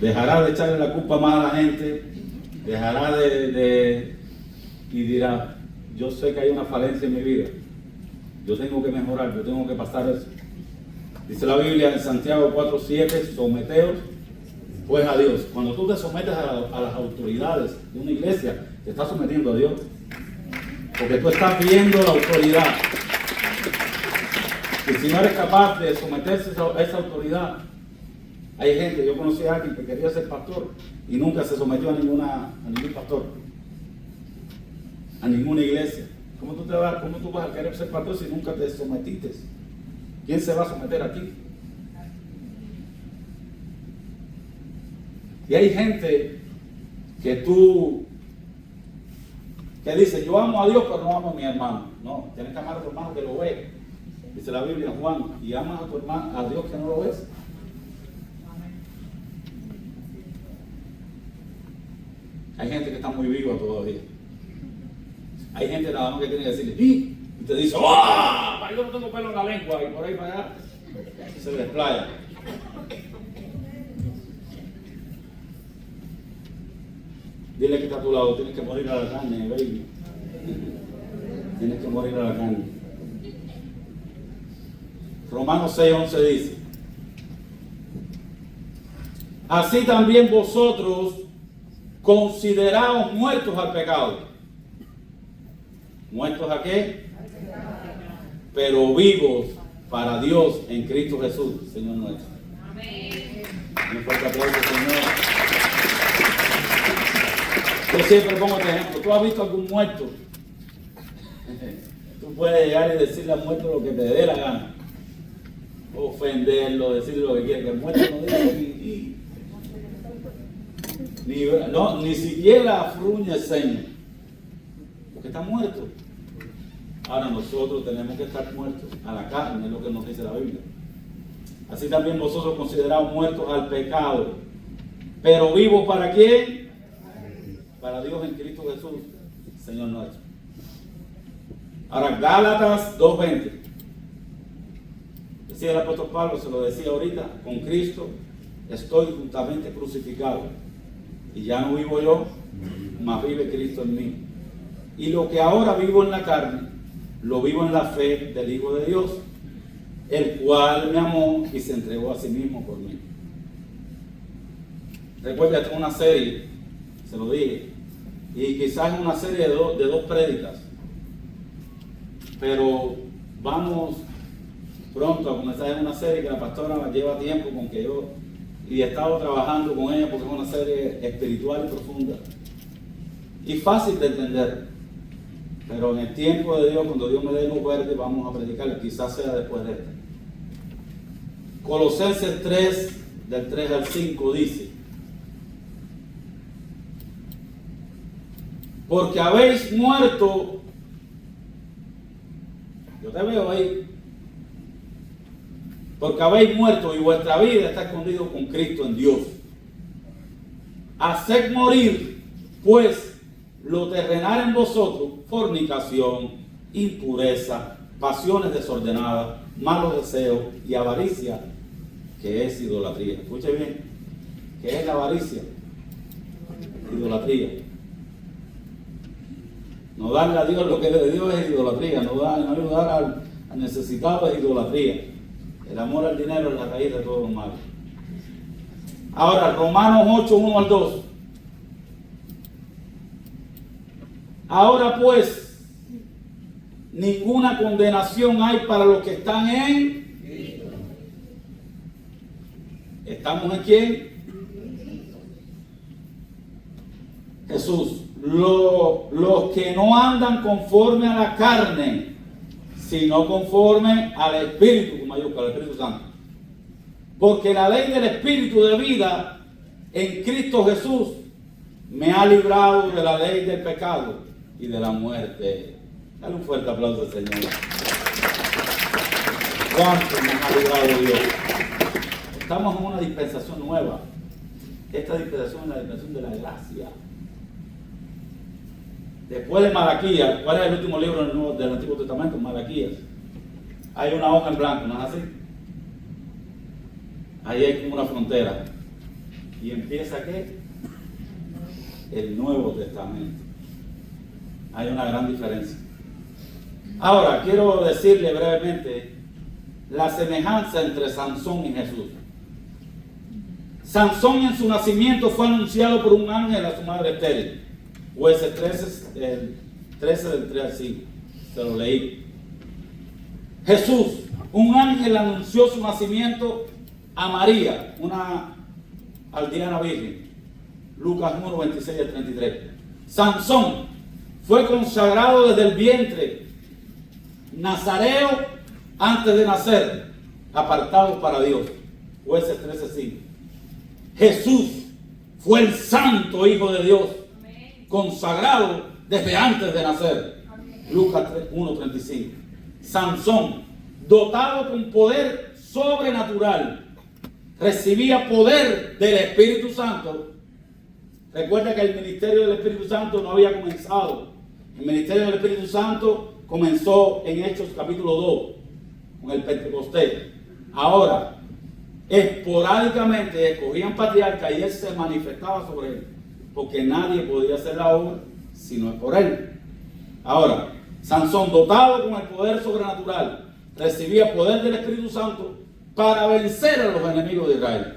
Dejará de echarle la culpa más a la gente, dejará y dirá, yo sé que hay una falencia en mi vida, Yo tengo que mejorar, yo tengo que pasar eso. Dice la Biblia en Santiago 4:7, someteos pues a Dios. Cuando tú te sometes a las autoridades de una iglesia, te estás sometiendo a Dios. Porque tú estás viendo la autoridad. Y si no eres capaz de someterse a esa autoridad, hay gente, yo conocí a alguien que quería ser pastor y nunca se sometió a ningún pastor, a ninguna iglesia. ¿Cómo tú vas a querer ser pastor si nunca te sometiste? ¿Quién se va a someter a ti? Y hay gente que dice, yo amo a Dios pero no amo a mi hermano. No, tienes que amar a tu hermano que lo ve. Dice la Biblia en Juan, y amas a tu hermano, a Dios que no lo ves. Hay gente que está muy viva todavía. Hay gente nada más que tiene que decirle, y te dice, ¡oh! Yo no tengo pelo en la lengua, y por ahí para allá se desplaya. Dile que está a tu lado, tienes que morir a la carne, baby. Tienes que morir a la carne. Romanos 6:11 dice, así también vosotros consideraos muertos al pecado. ¿Muertos a qué? Pero vivos para Dios en Cristo Jesús, Señor nuestro. Amén. Un fuerte aplauso, Señor. Yo siempre pongo este ejemplo. ¿Tú has visto algún muerto? Tú puedes llegar y decirle al muerto lo que te dé la gana. Ofenderlo, decirle lo que quiera. Que el muerto no dice ni siquiera fruña el ceño. Porque está muerto. Ahora nosotros tenemos que estar muertos a la carne, es lo que nos dice la Biblia. Así también vosotros considerados muertos al pecado, pero vivos ¿para quién? Para Dios en Cristo Jesús, Señor nuestro. Ahora Gálatas 2:20. Decía el apóstol Pablo, se lo decía ahorita, con Cristo estoy juntamente crucificado. Y ya no vivo yo, mas vive Cristo en mí. Y lo que ahora vivo en la carne, lo vivo en la fe del Hijo de Dios, el cual me amó y se entregó a sí mismo por mí. Recuerda, esta es una serie, se lo dije, y quizás es una serie de dos prédicas, pero vamos pronto a comenzar en una serie que la pastora lleva tiempo con que yo, y he estado trabajando con ella porque es una serie espiritual y profunda, y fácil de entender. Pero en el tiempo de Dios, cuando Dios me dé luz verde, vamos a predicar, quizás sea después de esta. Colosenses 3, del 3 al 5 dice, porque habéis muerto, yo te veo ahí, porque habéis muerto y vuestra vida está escondida con Cristo en Dios. Haced morir, pues, lo terrenal en vosotros, fornicación, impureza, pasiones desordenadas, malos deseos y avaricia, que es idolatría. Escuche bien, ¿qué es la avaricia? Idolatría. No darle a Dios lo que es de Dios es idolatría. No ayudar al necesitado es idolatría. El amor al dinero es la raíz de todo lo malo. Ahora, Romanos 8, 1 al 2. Ahora pues, ninguna condenación hay para los que están en Cristo. ¿Estamos en quién? Jesús. Los que no andan conforme a la carne, sino conforme al Espíritu, con mayúscula, al Espíritu Santo. Porque la ley del Espíritu de vida en Cristo Jesús me ha librado de la ley del pecado y de la muerte. Dale un fuerte aplauso al Señor. ¿Cuánto nos ha librado Dios? Estamos en una dispensación nueva. Esta dispensación es la dispensación de la gracia. Después de Malaquías, ¿cuál es el último libro del Antiguo Testamento? Malaquías. Hay una hoja en blanco, ¿no es así? Ahí hay como una frontera. ¿Y empieza qué? El Nuevo Testamento. Hay una gran diferencia. Ahora, quiero decirle brevemente la semejanza entre Sansón y Jesús. Sansón en su nacimiento fue anunciado por un ángel a su madre estéril. Jueces 13 del 3 al 5. Se lo leí. Jesús, un ángel anunció su nacimiento a María, una aldeana virgen. Lucas 1, 26 al 33. Sansón fue consagrado desde el vientre, nazareo antes de nacer, apartado para Dios. Jueces 13, 5. Jesús fue el santo Hijo de Dios, consagrado desde antes de nacer. Lucas 1, 35. Sansón, dotado con poder sobrenatural, recibía poder del Espíritu Santo. Recuerda que el ministerio del Espíritu Santo no había comenzado. El ministerio del Espíritu Santo comenzó en Hechos capítulo 2, con el Pentecostés. Ahora, esporádicamente escogían patriarca y él se manifestaba sobre él, porque nadie podía hacer la obra si no es por él. Ahora, Sansón, dotado con el poder sobrenatural, recibía poder del Espíritu Santo para vencer a los enemigos de Israel,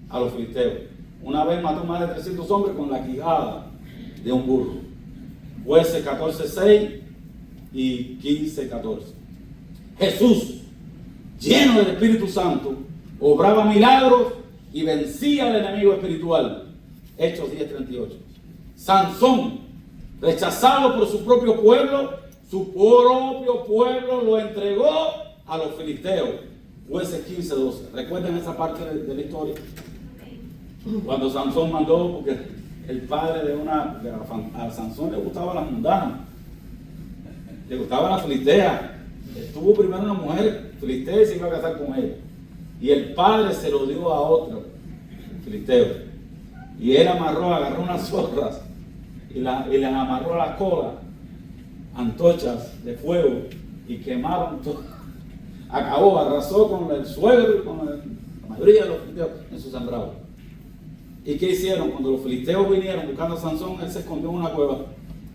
a los filisteos. Una vez mató más de 300 hombres con la quijada de un burro. Jueces 14:6 y 15:14. Jesús, lleno del Espíritu Santo, obraba milagros y vencía al enemigo espiritual. Hechos 10:38. Sansón, rechazado por su propio pueblo lo entregó a los filisteos. Jueces 15:12. ¿Recuerdan esa parte de la historia? Cuando Sansón mandó, porque el padre a Sansón le gustaba la mundana, le gustaba la filistea. Estuvo primero una mujer filistea y se iba a casar con ella. Y el padre se lo dio a otro filisteo. Y él agarró unas zorras y las amarró a la cola, antorchas de fuego, y quemaron todo. Acabó, arrasó con el suegro y con la mayoría de los filisteos en su sembrado. ¿Y qué hicieron? Cuando los filisteos vinieron buscando a Sansón, él se escondió en una cueva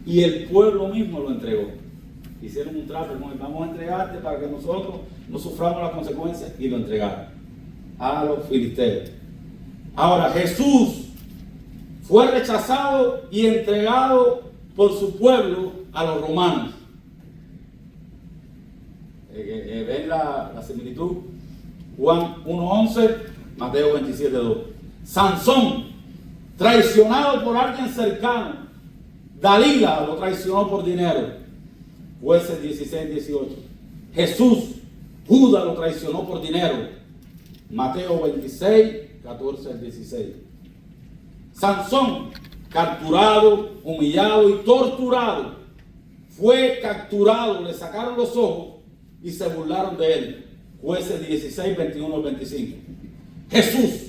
y el pueblo mismo lo entregó. Hicieron un trato con él: vamos a entregarte para que nosotros no suframos las consecuencias, y lo entregaron a los filisteos. Ahora, Jesús fue rechazado y entregado por su pueblo a los romanos. ¿Ven la similitud? Juan 1:11, Mateo 27:2. Sansón, traicionado por alguien cercano. Dalila lo traicionó por dinero. Jueces 16:18. Jesús, Judas lo traicionó por dinero. Mateo 26:14-16. Sansón, capturado, humillado y torturado. Fue capturado, le sacaron los ojos y se burlaron de él. Jueces 16:21-25. Jesús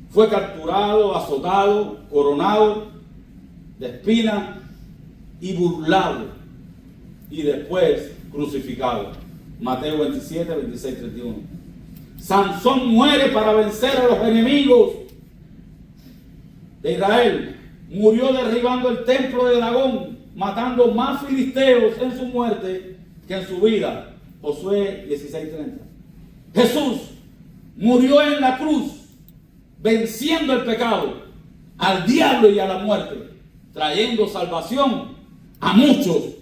fue capturado, azotado, coronado de espinas y burlado, y después crucificado. Mateo 27:26-31. Sansón muere para vencer a los enemigos de Israel. Murió derribando el templo de Dagón, matando más filisteos en su muerte que en su vida. Josué 16:30. Jesús murió en la cruz, venciendo el pecado, al diablo y a la muerte, trayendo salvación a muchos.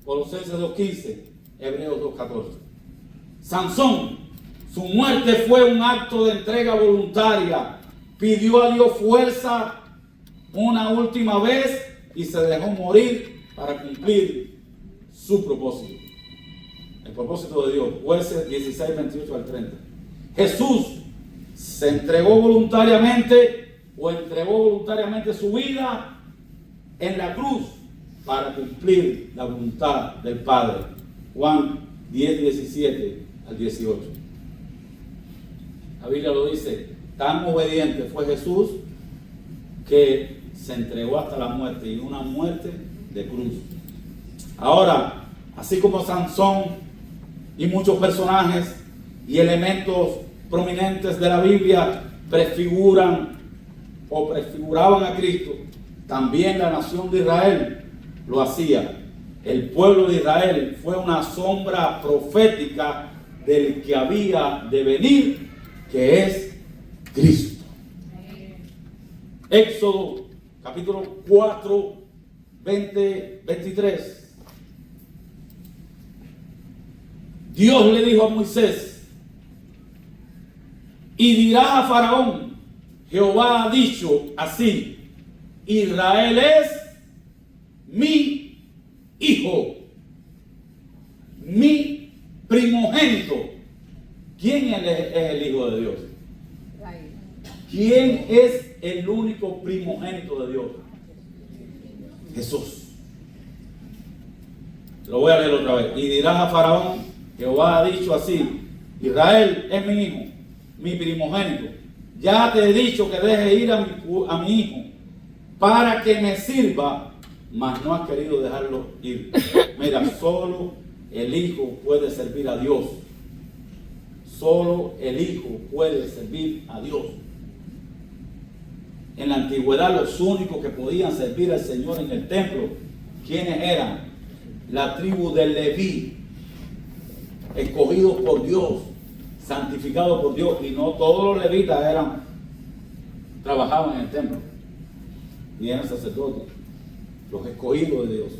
Colosenses 2:15, Hebreos 2:14. Sansón, su muerte fue un acto de entrega voluntaria. Pidió a Dios fuerza una última vez y se dejó morir para cumplir su propósito. El propósito de Dios. Jueces 16:28-30. Jesús se entregó voluntariamente, o entregó voluntariamente su vida en la cruz para cumplir la voluntad del Padre. Juan 10:17-18. La Biblia lo dice: tan obediente fue Jesús que se entregó hasta la muerte, y una muerte de cruz. Ahora, así como Sansón y muchos personajes y elementos prominentes de la Biblia prefiguran o prefiguraban a Cristo, también la nación de Israel lo hacía. El pueblo de Israel fue una sombra profética del que había de venir, que es Cristo. Éxodo capítulo 4, 23. Dios le dijo a Moisés: y dirás a Faraón, Jehová ha dicho así, Israel es mi hijo, mi primogénito. ¿Quién es el hijo de Dios? ¿Quién es el único primogénito de Dios? Jesús. Lo voy a leer otra vez. Y dirás a Faraón, Jehová ha dicho así, Israel es mi hijo, mi primogénito. Ya te he dicho que deje ir a mi hijo para que me sirva, mas no has querido dejarlo ir. Mira, solo el hijo puede servir a Dios. Solo el hijo puede servir a Dios. En la antigüedad los únicos que podían servir al Señor en el templo, ¿quiénes eran? La tribu de Leví, escogidos por Dios, santificados por Dios, y no todos los levitas trabajaban en el templo, ni eran sacerdotes, los escogidos de Dios.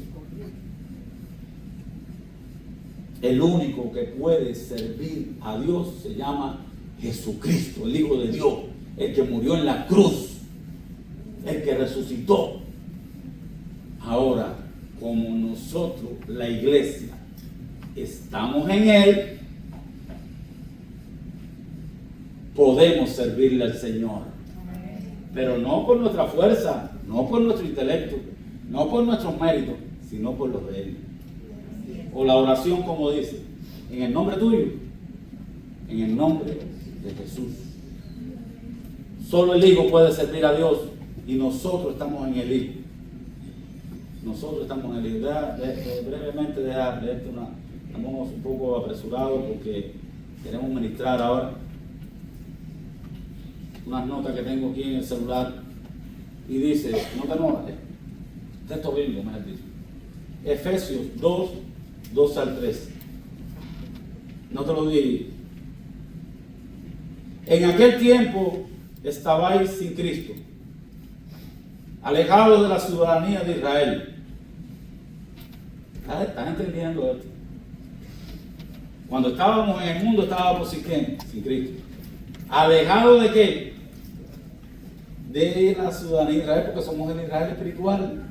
El único que puede servir a Dios se llama Jesucristo, el Hijo de Dios, el que murió en la cruz, el que resucitó. Ahora, como nosotros, la iglesia, estamos en Él, podemos servirle al Señor. Pero no por nuestra fuerza, no por nuestro intelecto, no por nuestros méritos, sino por los de Él. O la oración, como dice, en el nombre tuyo, en el nombre de Jesús. Solo el Hijo puede servir a Dios y nosotros estamos en el Hijo. Nosotros estamos en el Hijo. Brevemente, leerte estamos un poco apresurados porque queremos ministrar ahora unas notas que tengo aquí en el celular y dice, texto bíblico, mejor dicho, Efesios 2, 2 al 3. No te lo dije. En aquel tiempo estabais sin Cristo, alejados de la ciudadanía de Israel. ¿Estás entendiendo esto? Cuando estábamos en el mundo estábamos sin quién, sin Cristo. ¿Alejados de qué? De la ciudadanía de Israel, porque somos el Israel espiritual.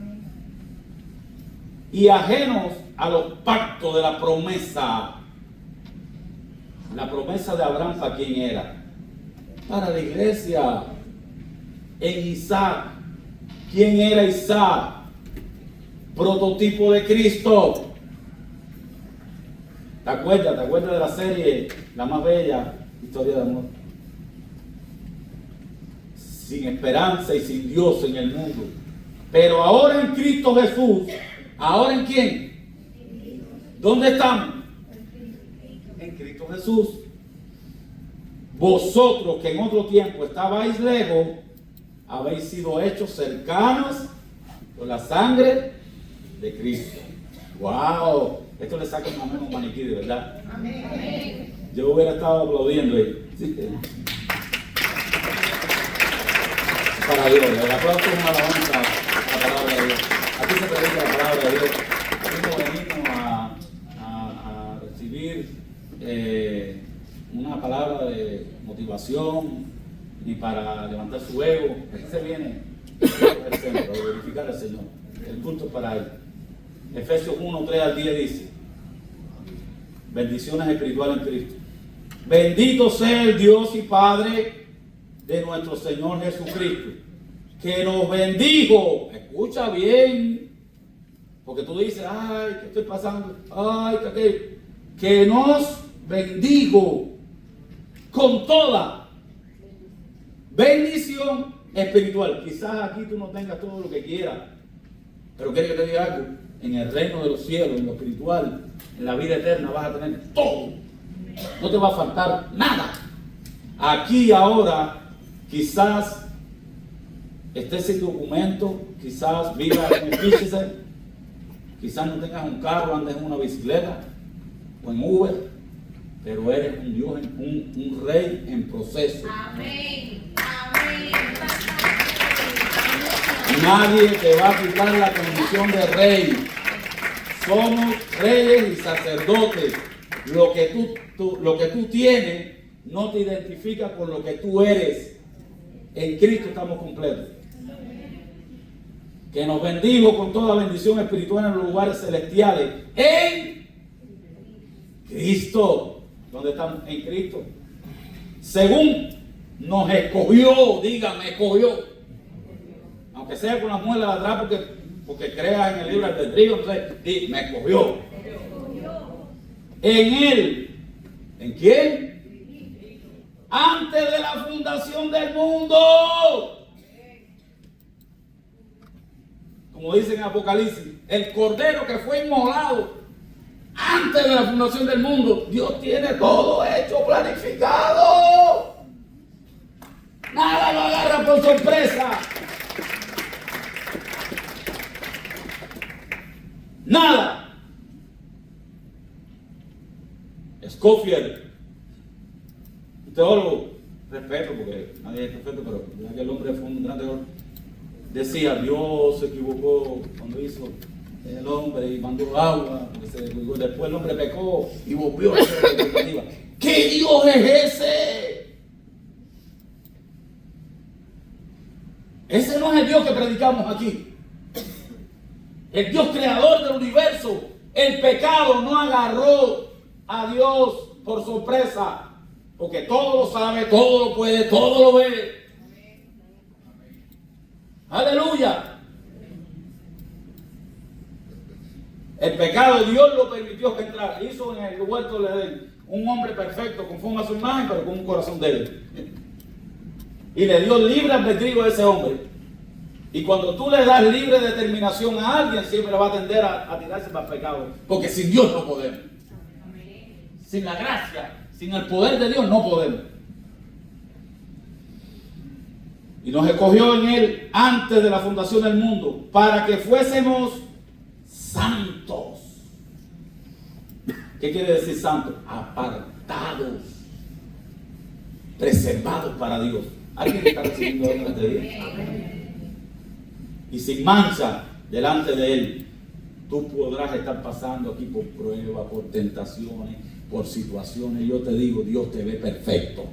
Y ajenos a los pactos de la promesa. La promesa de Abraham, ¿para quién era? Para la iglesia. En Isaac. ¿Quién era Isaac? Prototipo de Cristo. ¿Te acuerdas de la serie La Más Bella Historia de Amor? Sin esperanza y sin Dios en el mundo. Pero ahora en Cristo Jesús. ¿Ahora en quién? ¿Dónde estamos? En Cristo Jesús. Vosotros que en otro tiempo estabais lejos, habéis sido hechos cercanos por la sangre de Cristo. ¡Wow! Esto le saca un maniquí, de verdad. Amén. Yo hubiera estado aplaudiendo ahí. ¿Sí? Para Dios. El aplauso es una alabanza a la palabra de Dios. Aquí se predica la palabra de Dios. Aquí no venimos a recibir una palabra de motivación ni para levantar su ego. Aquí se viene el centro, a glorificar al Señor. El culto es para Él. Efesios 1, 3 al 10 dice: bendiciones espirituales en Cristo. Bendito sea el Dios y Padre de nuestro Señor Jesucristo, que nos bendijo. Escucha bien, porque tú dices, ay, ¿qué estoy pasando? Ay, que nos bendijo con toda bendición espiritual. Quizás aquí tú no tengas todo lo que quieras, pero quiero que te diga algo. En el reino de los cielos, en lo espiritual, en la vida eterna vas a tener todo. No te va a faltar nada. Aquí y ahora, quizás estés sin documento, quizás vivas en Fíjese, Quizás no tengas un carro, andes en una bicicleta o en Uber, pero eres un Dios, un rey en proceso. Amén. Amén. Nadie te va a quitar la condición de rey. Somos reyes y sacerdotes. Lo que tú tienes no te identifica con lo que tú eres. En Cristo estamos completos. Que nos bendigo con toda bendición espiritual en los lugares celestiales. En Cristo. ¿Dónde estamos? En Cristo. Según nos escogió, dígame, escogió. Aunque sea con la muela de atrás, porque creas en el libre albedrío, no sé, me escogió. En Él. ¿En quién? Antes de la fundación del mundo. Como dice en Apocalipsis, el cordero que fue inmolado antes de la fundación del mundo. Dios tiene todo hecho, planificado. Nada lo agarra por sorpresa. Nada. Scofield, un teólogo, respeto porque nadie es perfecto, pero ya que el hombre fue un gran teólogo, decía: Dios se equivocó cuando hizo el hombre y mandó agua, después el hombre pecó y volvió a hacer la expectativa. ¿Qué Dios es ese? Ese no es el Dios que predicamos aquí. El Dios creador del universo. El pecado no agarró a Dios por sorpresa, porque todo lo sabe, todo lo puede, todo lo ve. Aleluya. El pecado Dios lo permitió que entrara. Hizo en el huerto de Edén un hombre perfecto, conforme a su imagen, pero con un corazón débil. Y le dio libre albedrío a ese hombre. Y cuando tú le das libre determinación a alguien, siempre va a tender a tirarse para el pecado. Porque sin Dios no podemos. Sin la gracia, sin el poder de Dios no podemos. Y nos escogió en Él antes de la fundación del mundo para que fuésemos santos. ¿Qué quiere decir santos? Apartados, preservados para Dios. ¿Alguien está recibiendo algo en este día? Y sin mancha delante de Él. Tú podrás estar pasando aquí por pruebas, por tentaciones, por situaciones. Yo te digo, Dios te ve perfecto.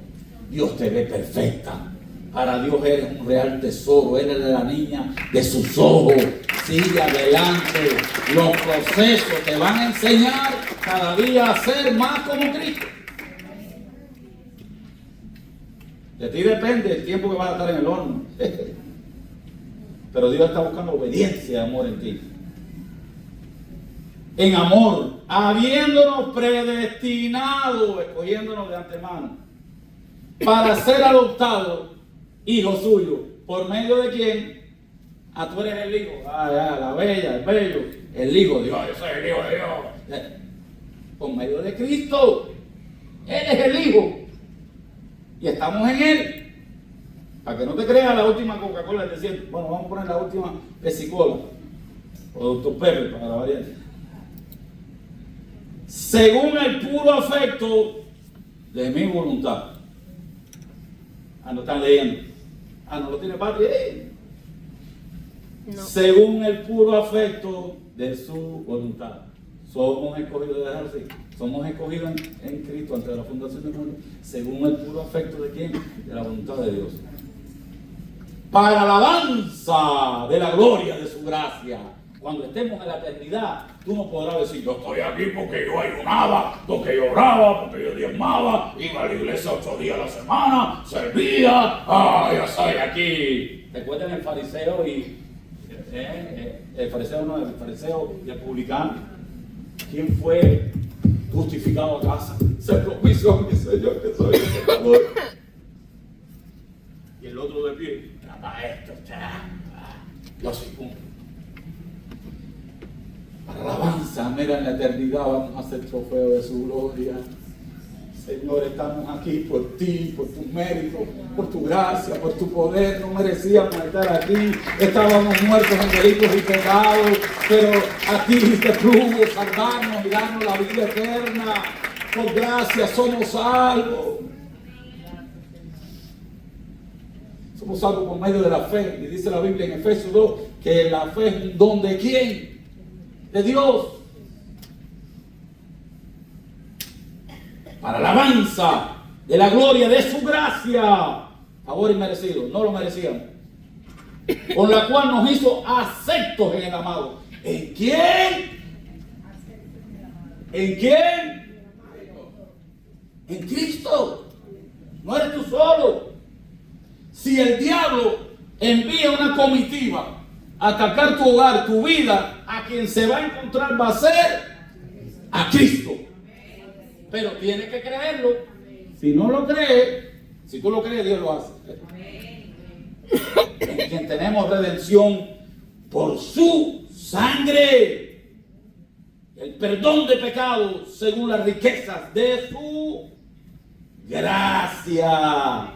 Dios te ve perfecta. Para Dios eres un real tesoro. Eres la niña de sus ojos. Sigue adelante. Los procesos te van a enseñar cada día a ser más como Cristo. De ti depende el tiempo que vas a estar en el horno. Pero Dios está buscando obediencia y amor en ti. En amor, habiéndonos predestinado, escogiéndonos de antemano, para ser adoptados hijos suyos. ¿Por medio de quién? Tú eres el hijo. La bella, el bello, el hijo de Dios. Yo soy el hijo de Dios. Por medio de Cristo. Él es el hijo. Y estamos en Él. Para que no te creas la última Coca-Cola del desierto. Bueno, vamos a poner la última Pepsi-Cola. O Dr. Pepper, para la variante. Según el puro afecto de mi voluntad. No están leyendo. No lo tiene Patria ahí. No. Según el puro afecto de su voluntad. Somos escogidos de dejar así. Somos escogidos en Cristo antes de la fundación del mundo. Según el puro afecto de quién? De la voluntad de Dios. Para la alabanza de la gloria de su gracia. Cuando estemos en la eternidad, tú no podrás decir: yo estoy aquí porque yo ayunaba, porque yo oraba, porque yo diezmaba, iba a la iglesia 8 días a la semana, servía, yo soy aquí. ¿Recuerdan el fariseo y el fariseo y el publicano? ¿Quién fue justificado a casa? Se propició a mi Señor que soy el pecador. Y el otro de pie: maestro, yo soy cumple. Para alabanza, mira, en la eternidad vamos a ser trofeo de su gloria. Señor, estamos aquí por ti, por tu mérito, por tu gracia, por tu poder. No merecíamos estar aquí. Estábamos muertos en delitos y pecados, pero a ti te plugo salvarnos y darnos la vida eterna. Por gracia somos salvos. Somos salvos por medio de la fe. Y dice la Biblia en Efesios 2 que la fe es un don de ¿quién? De Dios. Para la alabanza de la gloria de su gracia, favor inmerecido, no lo merecíamos, con la cual nos hizo aceptos en el amado. ¿En quién? ¿En quién? En Cristo. No eres tú solo. Si el diablo envía una comitiva a atacar tu hogar, tu vida, a quien se va a encontrar va a ser a Cristo. Pero tienes que creerlo. Si no lo crees, si tú lo crees, Dios lo hace. En quien tenemos redención por su sangre, el perdón de pecados según las riquezas de su gracia,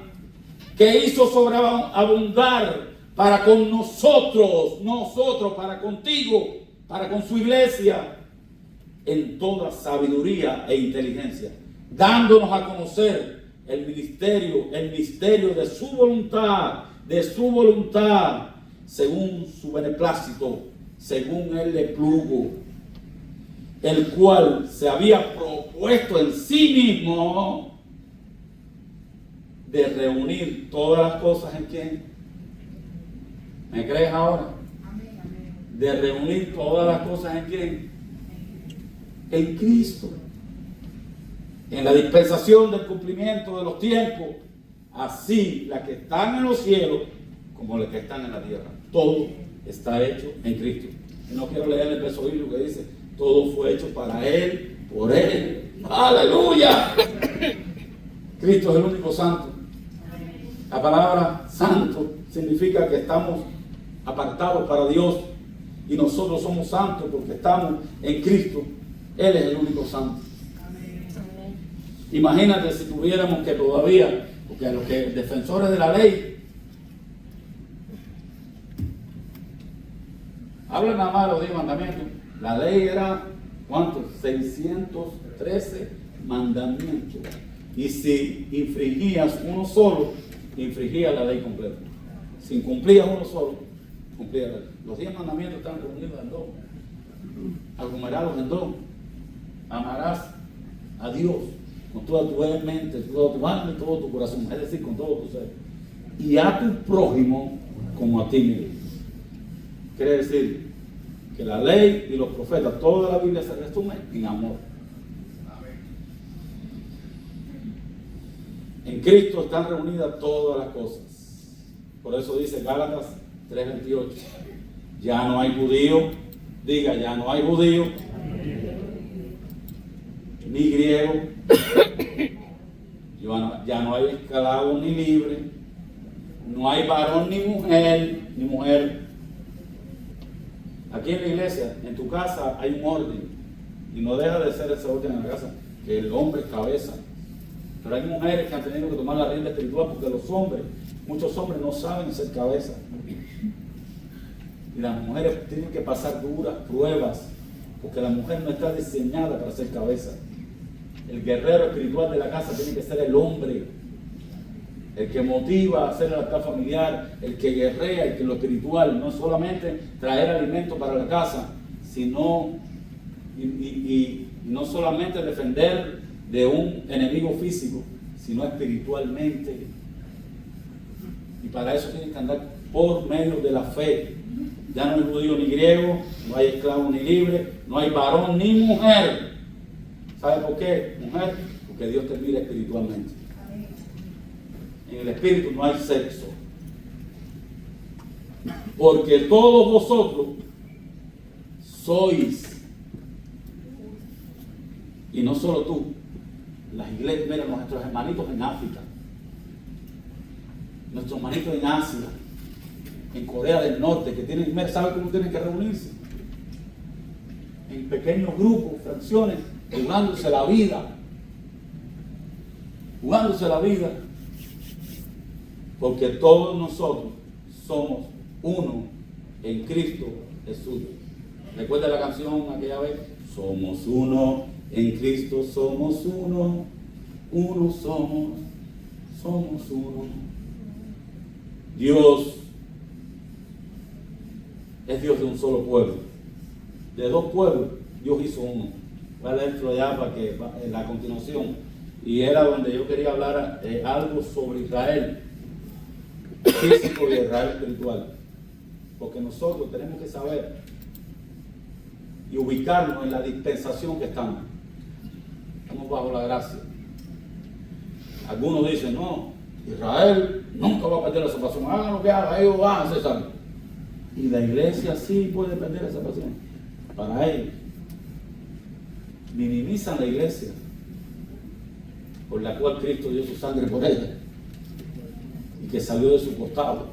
que hizo sobreabundar para con nosotros, para contigo, para con su iglesia, en toda sabiduría e inteligencia, dándonos a conocer el misterio de su voluntad, según su beneplácito, según él le plugo, el cual se había propuesto en sí mismo de reunir todas las cosas en quién. ¿Me crees ahora? De reunir todas las cosas en quién. En Cristo, en la dispensación del cumplimiento de los tiempos, así las que están en los cielos como las que están en la tierra. Todo está hecho en Cristo. Y no quiero leer el verso bíblico que dice: todo fue hecho para Él, por Él. ¡Aleluya! Cristo es el único santo. La palabra santo significa que estamos apartados para Dios, y nosotros somos santos porque estamos en Cristo. Él es el único santo. Imagínate si tuviéramos que todavía, porque a los que defensores de la ley hablan nada más de los 10 mandamientos. La ley era, ¿cuántos? 613 mandamientos. Y si infringías uno solo, infringías la ley completa. Si incumplías uno solo, cumplías la ley. Los 10 mandamientos están reunidos en dos. Aglomerados en dos. Amarás a Dios con toda tu mente, toda tu alma y todo tu corazón, es decir, con todo tu ser, y a tu prójimo como a ti mismo. Quiere decir que la ley y los profetas, toda la Biblia se resume en amor. En Cristo están reunidas todas las cosas. Por eso dice Gálatas 3:28, ya no hay judío, diga, ya no hay judío ni griego, ya no hay esclavo ni libre, no hay varón ni mujer. Aquí en la iglesia, en tu casa, hay un orden, y no deja de ser ese orden en la casa, que el hombre es cabeza. Pero hay mujeres que han tenido que tomar la rienda espiritual porque muchos hombres no saben ser cabeza. Y las mujeres tienen que pasar duras pruebas, porque la mujer no está diseñada para ser cabeza. El guerrero espiritual de la casa tiene que ser el hombre, el que motiva a hacer el altar familiar, el que guerrea, el que lo espiritual, no solamente traer alimento para la casa, sino y no solamente defender de un enemigo físico, sino espiritualmente. Y para eso tienen que andar por medio de la fe. Ya no hay judío ni griego, no hay esclavo ni libre, no hay varón ni mujer. ¿Sabe por qué, mujer? Porque Dios te mira espiritualmente. En el espíritu no hay sexo. Porque todos vosotros sois, y no solo tú, las iglesias, mira, nuestros hermanitos en África, nuestros hermanitos en Asia, en Corea del Norte, que tienen, ¿sabe cómo tienen que reunirse? En pequeños grupos, fracciones, jugándose la vida. jugándose la vida, porque todos nosotros somos uno en Cristo Jesús. ¿Recuerda la canción aquella vez? Somos uno en Cristo, somos uno, uno somos uno. Dios es Dios de un solo pueblo. De dos pueblos, Dios hizo uno. Voy a leerlo ya para que en la continuación. Y era donde yo quería hablar algo sobre Israel físico y Israel espiritual. Porque nosotros tenemos que saber y ubicarnos en la dispensación que estamos. Estamos bajo la gracia. Algunos dicen, no, Israel nunca va a perder la salvación. Hagan lo que hagan, ellos van a ser salvos. Y la iglesia sí puede perder la salvación. Para ellos. Minimizan la iglesia por la cual Cristo dio su sangre por ella y que salió de su costado.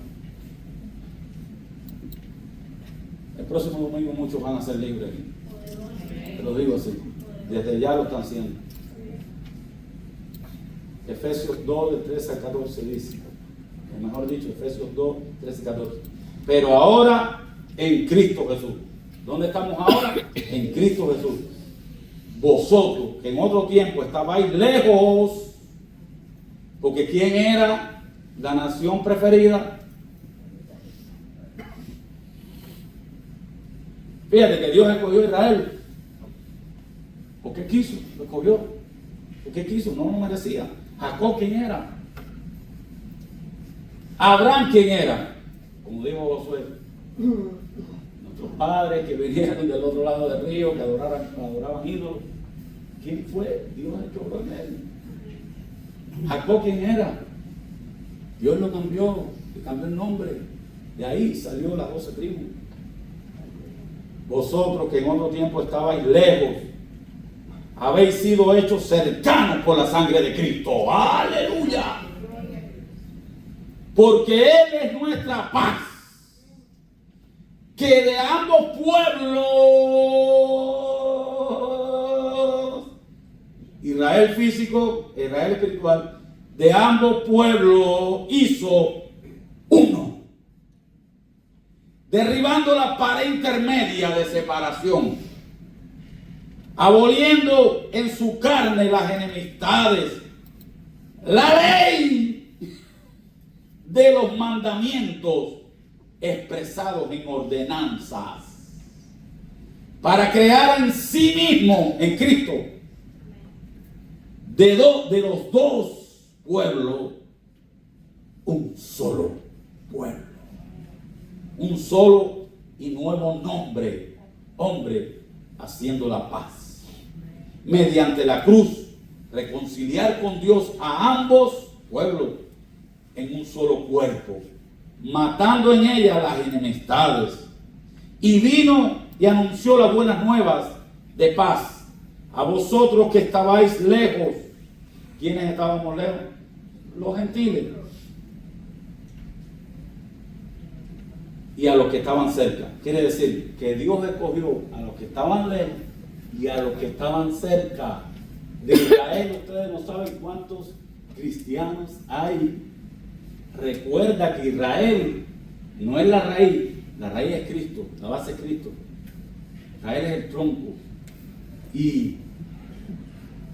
El próximo domingo muchos van a ser libres. Te lo digo así. Desde ya lo están haciendo. Efesios 2, de 13 a 14 dice, o mejor dicho, Efesios 2, 13 a 14. Pero ahora en Cristo Jesús. ¿Dónde estamos ahora? En Cristo Jesús. Vosotros, que en otro tiempo estabais lejos, porque ¿quién era la nación preferida? Fíjate que Dios escogió a Israel. ¿Por qué quiso? Lo escogió. ¿Por qué quiso? No lo merecía. Jacob, ¿quién era? Abraham, ¿quién era? Como dijo Josué, nuestros padres que vinieron del otro lado del río, que adoraban ídolos. ¿Quién fue? Dios el que obró en él. Jacob, ¿quién era? Dios lo cambió, le cambió el nombre. De ahí salió las 12 tribus. Vosotros que en otro tiempo estabais lejos, habéis sido hechos cercanos por la sangre de Cristo. ¡Aleluya! Porque Él es nuestra paz, que de ambos pueblos, Israel físico, Israel espiritual, de ambos pueblos hizo uno, derribando la pared intermedia de separación, aboliendo en su carne las enemistades, la ley de los mandamientos expresados en ordenanzas, para crear en sí mismo, en Cristo, de los dos pueblos, un solo pueblo, un solo y nuevo nombre, hombre, haciendo la paz, mediante la cruz, reconciliar con Dios a ambos pueblos en un solo cuerpo, matando en ella las enemistades. Y vino y anunció las buenas nuevas de paz a vosotros que estabais lejos. ¿Quiénes estábamos lejos? Los gentiles. Y a los que estaban cerca. Quiere decir que Dios escogió a los que estaban lejos y a los que estaban cerca. De Israel, ustedes no saben cuántos cristianos hay. Recuerda que Israel no es la raíz es Cristo, la base es Cristo. Israel es el tronco. Y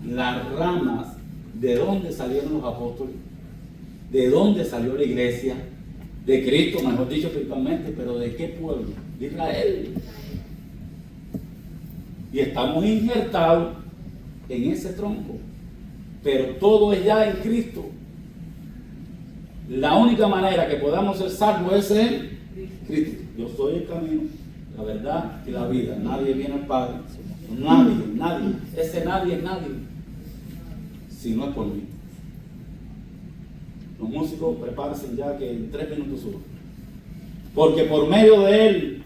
las ramas, ¿de dónde salieron los apóstoles? ¿De dónde salió la iglesia? De Cristo, mejor dicho espiritualmente, pero ¿de qué pueblo? De Israel. Y estamos injertados en ese tronco, pero todo es ya en Cristo. La única manera que podamos ser salvos es en Cristo. Yo soy el camino, la verdad y la vida. Nadie viene al Padre. Nadie. Ese nadie es nadie. Si no es por mí. Los músicos prepárense ya que en 3 minutos subo. Porque por medio de Él,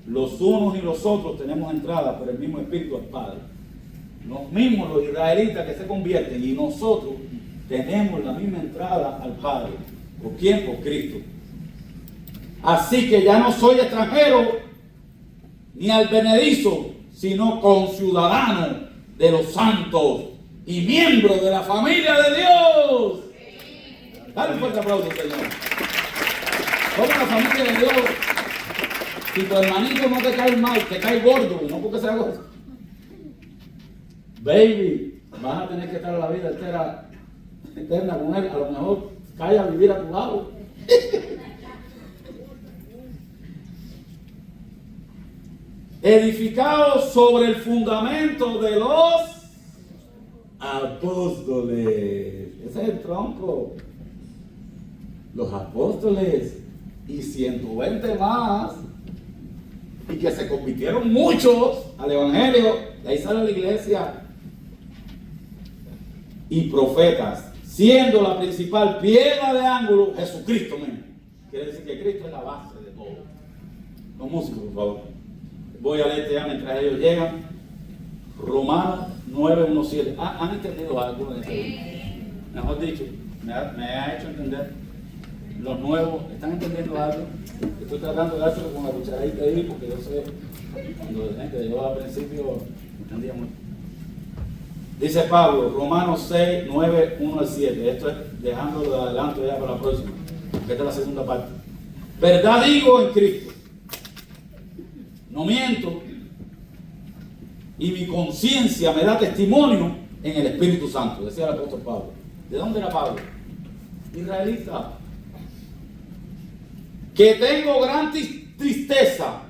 los unos y los otros tenemos entrada por el mismo Espíritu al Padre. Los mismos, los israelitas que se convierten, y nosotros tenemos la misma entrada al Padre. ¿Por quién? Por Cristo. Así que ya no soy extranjero ni albenedizo, sino conciudadano de los santos y miembro de la familia de Dios. Dale un fuerte aplauso, Señor. Somos la familia de Dios. Si tu hermanito no te cae mal, te cae gordo, no porque sea gordo. Baby, vas a tener que estar a la vida eterna con él. A lo mejor cae a vivir a tu lado. Edificados sobre el fundamento de los apóstoles. Ese es el tronco. Los apóstoles y 120 más. Y que se convirtieron muchos al evangelio. De ahí sale la iglesia. Y profetas, siendo la principal piedra de ángulo Jesucristo mismo. Quiere decir que Cristo es la base de todo. Los músicos, por favor. Voy a leerte ya mientras ellos llegan. Romanos 9:1-7. ¿Han entendido algo de esto? Mejor dicho, me ha hecho entender. Los nuevos, ¿están entendiendo algo? Estoy tratando de hacerlo con la cucharadita ahí porque yo sé, cuando la gente yo al principio entendía mucho. Dice Pablo, Romanos 6:9-1-7. Esto es dejándolo de adelanto ya para la próxima. Esta es la segunda parte. Verdad digo en Cristo. No miento. Y mi conciencia me da testimonio en el Espíritu Santo, decía el apóstol Pablo. ¿De dónde era Pablo? Israelita. Que tengo gran tristeza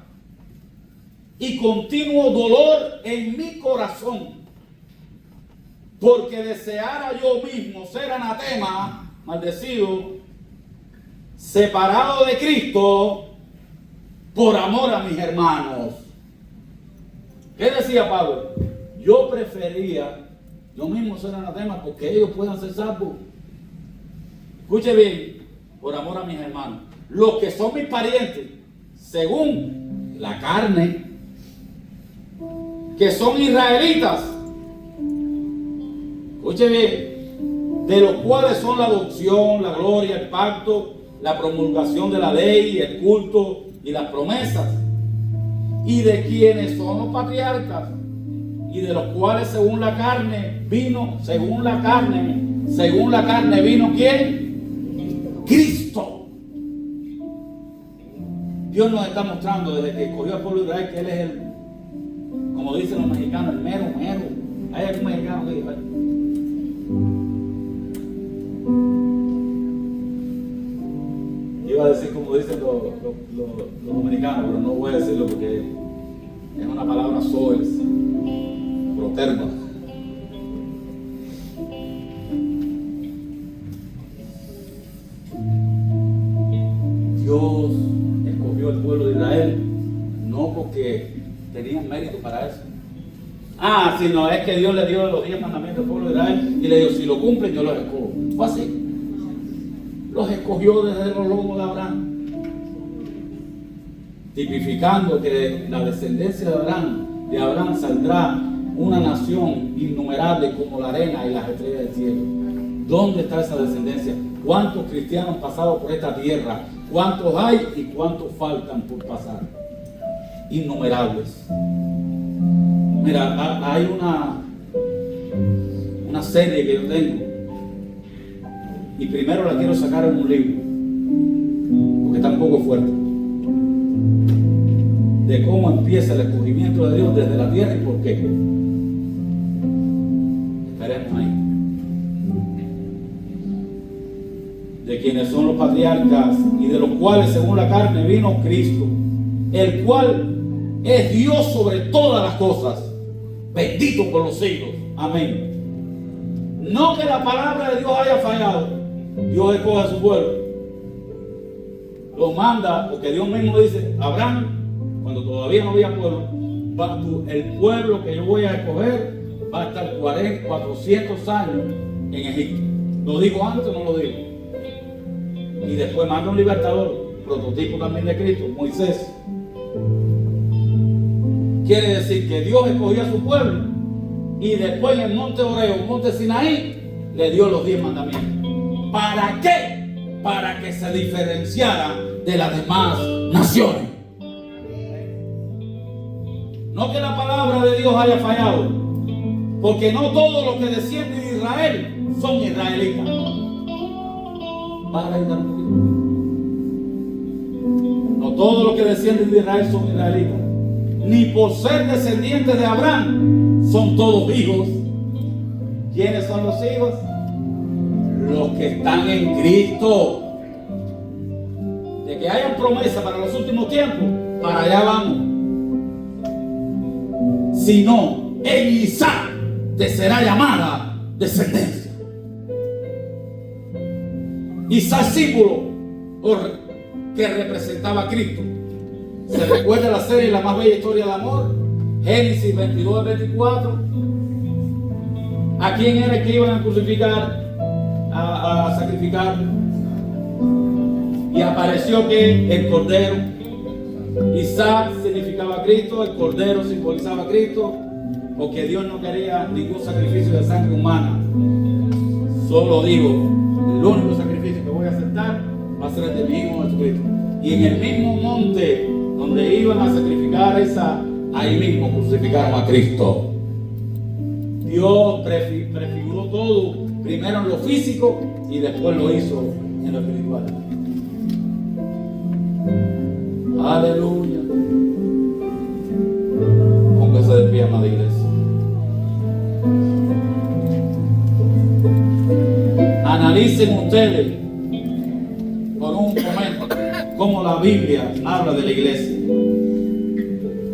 y continuo dolor en mi corazón, porque deseara yo mismo ser anatema, maldecido, separado de Cristo, por amor a mis hermanos. ¿Qué decía Pablo? Yo prefería yo mismo ser anatema porque ellos puedan ser salvos. Escuche bien, por amor a mis hermanos. Los que son mis parientes, según la carne, que son israelitas, escuche bien, de los cuales son la adopción, la gloria, el pacto, la promulgación de la ley, el culto y las promesas, y de quienes son los patriarcas, y de los cuales según la carne vino, ¿quién? Cristo. Dios nos está mostrando desde que escogió al pueblo de Israel que Él es el, como dicen los mexicanos, el mero. ¿Hay algún mexicano que diga? Iba a decir como dicen los dominicanos, pero no voy a decirlo porque es una palabra soez, proterma. Dios escogió el pueblo de Israel no porque tenían mérito para eso. Sino es que Dios le dio los 10 mandamientos al pueblo de Israel y le dijo, si lo cumplen yo los escojo. Fue así. Los escogió desde los lomos de Abraham, tipificando que de la descendencia de Abraham saldrá una nación innumerable como la arena y las estrellas del cielo. ¿Dónde está esa descendencia? ¿Cuántos cristianos han pasado por esta tierra? ¿Cuántos hay y cuántos faltan por pasar? Innumerables. Mira, hay una serie que yo tengo y primero la quiero sacar en un libro porque está un poco fuerte, de cómo empieza el escogimiento de Dios desde la tierra y por qué. Esperemos ahí. De quienes son los patriarcas y de los cuales según la carne vino Cristo, el cual es Dios sobre todas las cosas, bendito por los siglos. Amén. No que la palabra de Dios haya fallado. Dios escoge a su pueblo, lo manda porque Dios mismo dice, Abraham, cuando todavía no había pueblo, el pueblo que yo voy a escoger va a estar 400 años en Egipto. ¿Lo dijo antes o no lo dijo? Y después manda un libertador, prototipo también de Cristo, Moisés. Quiere decir que Dios escogió a su pueblo y después en el monte Oreo, monte Sinaí, le dio los 10 mandamientos. ¿Para qué? Para que se diferenciara de las demás naciones. No que la palabra de Dios haya fallado, Porque no todos los que descienden de Israel son israelitas. Para ayudar un poquito. No todos los que descienden de Israel son israelitas. Ni por ser descendientes de Abraham son todos hijos. ¿Quiénes son los hijos? Los que están en Cristo. De que hayan promesa para los últimos tiempos, para allá vamos. Si no, en Isaac te será llamada descendencia. Isaac, símbolo que representaba a Cristo. Se recuerda la serie La más bella historia de amor, Génesis 22 al 24. ¿A quién era que iban a crucificar, a sacrificar? Y apareció que el cordero. Isaac significaba a Cristo, el cordero simbolizaba a Cristo, porque Dios no quería ningún sacrificio de sangre humana. Solo digo, el único sacrificio que voy a aceptar va a ser el de mi Hijo Jesucristo. Y en el mismo monte donde iban a sacrificar ahí mismo crucificaron a Cristo. Dios prefiguró todo, primero en lo físico y después lo hizo en lo espiritual. Aleluya. Póngase de pie, amada iglesia. Analicen ustedes por un momento cómo la Biblia habla de la iglesia.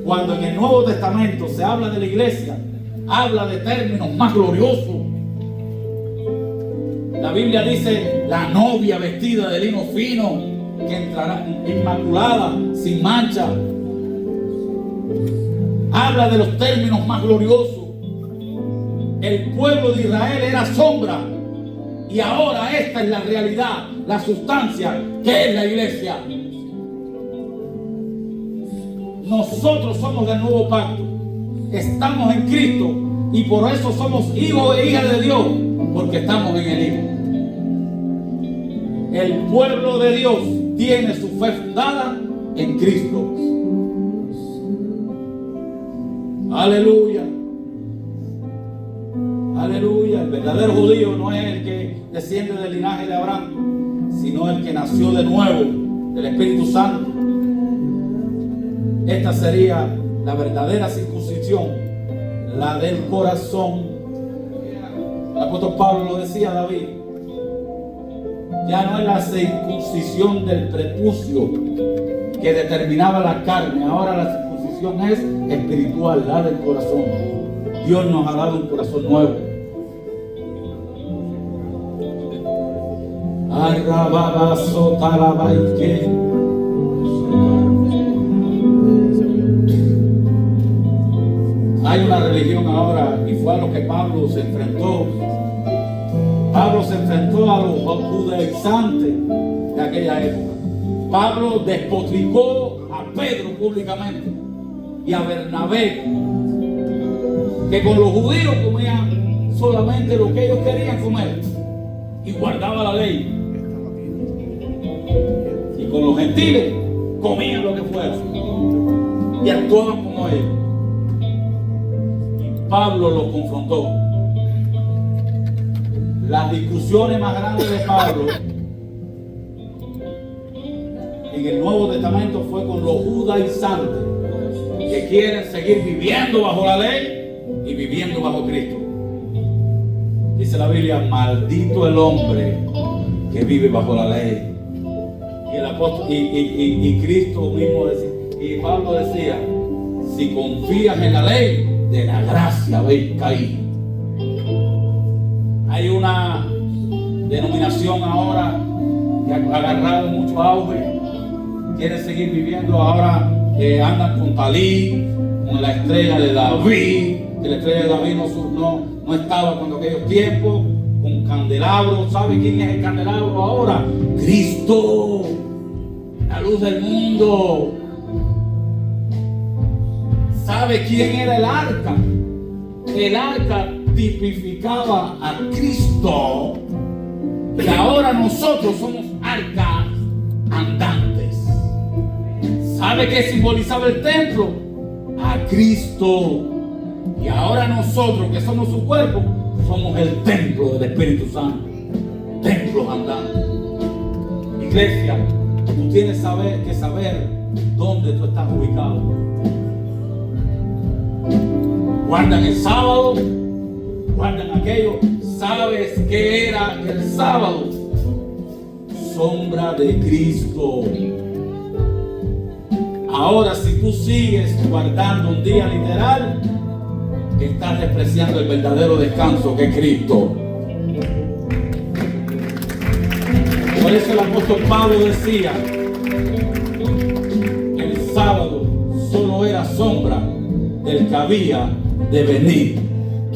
Cuando en el Nuevo Testamento se habla de la iglesia, habla de términos más gloriosos. La Biblia dice la novia vestida de lino fino, que entrará inmaculada, sin mancha. Habla de los términos más gloriosos. El pueblo de Israel era sombra, y ahora esta es la realidad, la sustancia, que es la iglesia. Nosotros somos del nuevo pacto, estamos en Cristo, y por eso somos hijos e hijas de Dios, porque estamos en el Hijo. El pueblo de Dios tiene su fe fundada en Cristo. Aleluya. Aleluya. El verdadero judío no es el que desciende del linaje de Abraham, sino el que nació de nuevo del Espíritu Santo. Esta sería la verdadera circuncisión, la del corazón. El apóstol Pablo lo decía a David. Ya no es la circuncisión del prepucio que determinaba la carne, ahora la circuncisión es espiritual, la del corazón. Dios nos ha dado un corazón nuevo. Hay una religión ahora, y fue a lo que Pablo se enfrentó. Pablo se enfrentó a los judaizantes de aquella época. Pablo despotricó a Pedro públicamente y a Bernabé, que con los judíos comían solamente lo que ellos querían comer y guardaba la ley, y con los gentiles comían lo que fuera y actuaban como ellos. Y Pablo los confrontó. Las discusiones más grandes de Pablo en el Nuevo Testamento fue con los judaizantes, que quieren seguir viviendo bajo la ley y viviendo bajo Cristo. Dice la Biblia, maldito el hombre que vive bajo la ley. Y el apóstol y Cristo mismo decía, y Pablo decía, si confías en la ley, de la gracia habéis caído. Hay una denominación ahora que ha agarrado mucho auge, quiere seguir viviendo ahora, andan con talí, con la estrella de David, que la estrella de David no estaba cuando aquellos tiempos, con candelabros. ¿Sabe quién es el candelabro ahora? Cristo, la luz del mundo. ¿Sabe quién era el arca? El arca tipificaba a Cristo, y ahora nosotros somos arcas andantes. ¿Sabe qué simbolizaba el templo? A Cristo. Y ahora nosotros que somos su cuerpo, somos el templo del Espíritu Santo. Templos andantes. Iglesia, tú tienes que saber dónde tú estás ubicado. Guardan el sábado, guardan aquello. ¿Sabes qué era el sábado? Sombra de Cristo. Ahora, si tú sigues guardando un día literal, estás despreciando el verdadero descanso que es Cristo. Por eso el apóstol Pablo decía, el sábado solo era sombra del que había de venir.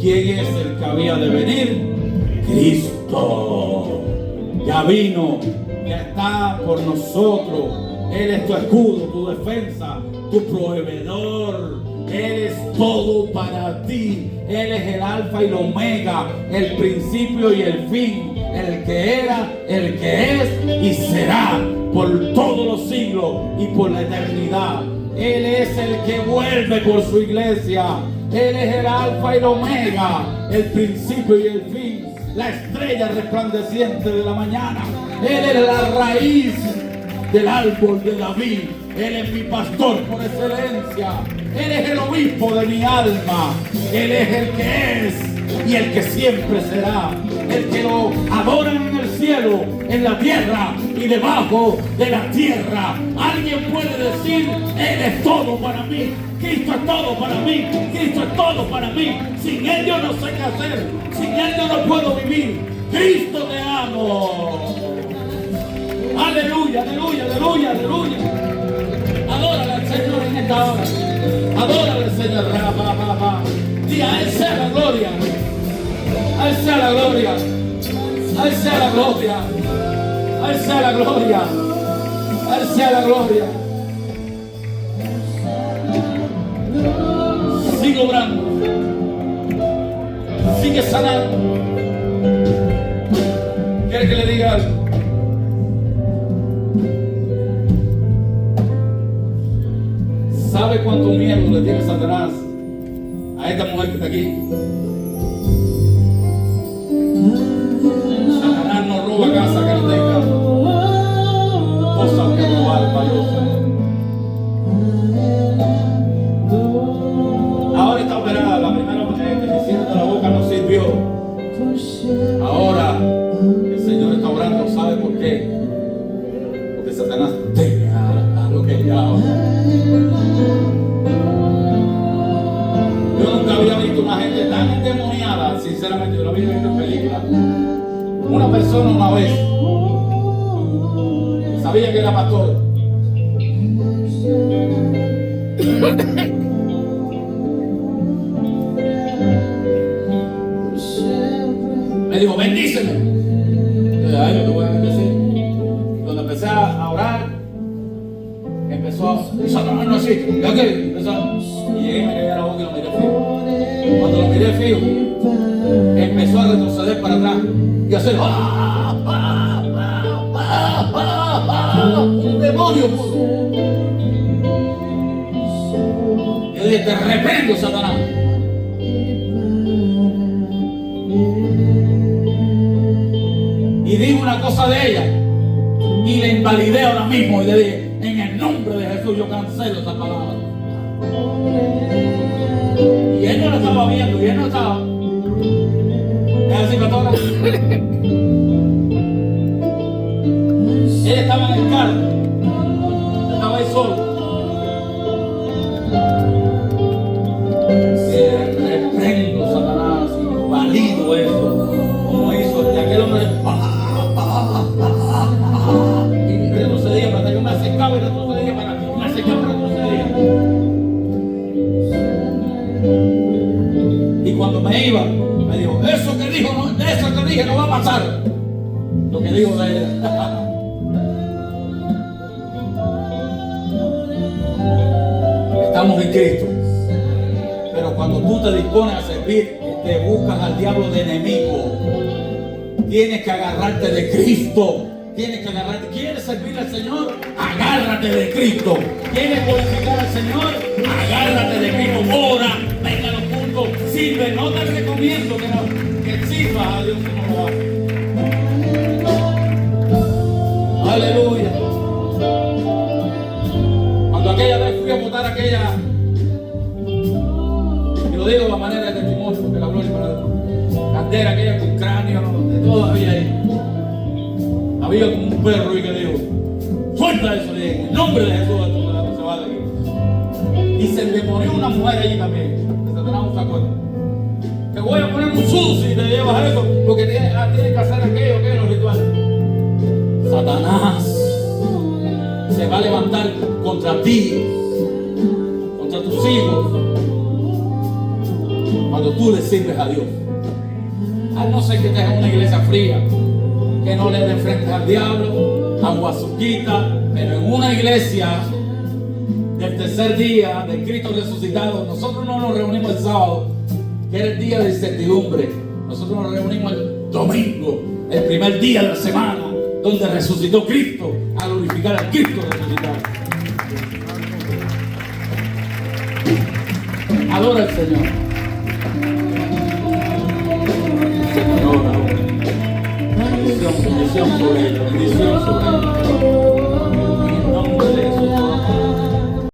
¿Quién es el que había de venir? Cristo. Ya vino, ya está por nosotros. Él es tu escudo, tu defensa, tu proveedor. Él es todo para ti. Él es el alfa y el omega, el principio y el fin, el que era, el que es y será por todos los siglos y por la eternidad. Él es el que vuelve por su iglesia. Él es el alfa y el omega, el principio y el fin, la estrella resplandeciente de la mañana. Él es la raíz del árbol de David. Él es mi pastor por excelencia. Él es el obispo de mi alma. Él es el que es y el que siempre será. El que lo adoran en el cielo, en la tierra y debajo de la tierra. Alguien puede decir, Él es todo para mí. Cristo es todo para mí. Cristo es todo para mí. Sin Él yo no sé qué hacer. Sin Él yo no puedo vivir. Cristo, te amo. Aleluya, aleluya, aleluya, aleluya. Adórale al Señor en esta hora. Adórale al Señor. Y a Él sea la gloria. A Él sea la gloria. A Él sea la gloria. A Él sea la gloria. A Él sea la gloria. Sigue obrando. Sigue sanando. ¿Quiere que le diga algo? ¿Sabe cuánto miedo le tiene Satanás a esta mujer que está aquí? Satanás no roba casa que no tenga, cosas que robar valiosas. Ahora está operada, la primera medicina de la boca no sirvió. Ahora el Señor está orando, ¿sabe por qué? Porque Satanás teme a lo que ella habla. Yo nunca había visto una gente tan endemoniada, sinceramente. Yo lo había visto en películas. Una persona una vez sabía que era pastor. Me dijo, bendíceme. Yo dije, ay, yo te voy a bendecir. Cuando empecé a orar, empezó a Satanás no existe. ¿Ya qué? Empezó. Y llegué y me caí a la boca y lo miré fijo. Cuando lo miré fijo, empezó a retroceder para atrás y a hacer un demonio puro. Yo dije, te reprendo, Satanás. Y dije una cosa de ella y le invalidé ahora mismo y le dije, en el nombre de Jesús yo cancelo esa palabra. Y él no la estaba viendo, y él no estaba. Es así, pastora. Él estaba en el carro, estaba ahí solo. Reprendo, Satanás, y valido eso, como hizo de aquel hombre. Y retrocedía para que yo me acercaba y retrocedía para que me acercaba y retrocedía. Y cuando me iba, me dijo, eso que dijo, no, eso que dije no va a pasar. Lo que dijo de ella. Estamos en Cristo. Pero cuando tú te dispones a servir, te buscas al diablo de enemigo. Tienes que agarrarte de Cristo. Tienes que agarrarte. ¿Quieres servir al Señor? Agárrate de Cristo. ¿Quieres glorificar al Señor? Agárrate de Cristo. Ora, venga a los puntos, sirve, no te recomiendo que sirvas a Dios como lo haces. Aleluya. Cuando aquella vez fui a botar aquella, y lo digo de la manera de testimonio, porque la gloria para Dios, candela aquella con cráneo, de todo había ahí. Había como un perro y que dijo, suelta eso, le dije, en el nombre de Jesús, se va de aquí. Y se le murió una mujer allí también, que Satanás no se acuerda. Te voy a poner un sushi y te llevas eso, porque tienes que hacer aquello, que es los rituales. Satanás se va a levantar contra ti, contra tus hijos, cuando tú le sirves a Dios. A no ser que estés en una iglesia fría, que no le den frente al diablo, a guazuquita, pero en una iglesia del tercer día de Cristo resucitado. Nosotros no nos reunimos el sábado, que era el día de incertidumbre. Nosotros nos reunimos el domingo, el primer día de la semana, donde resucitó Cristo, a glorificar al Cristo resucitado. Adora al Señor. Señor, bendición sobre él, bendición sobre él.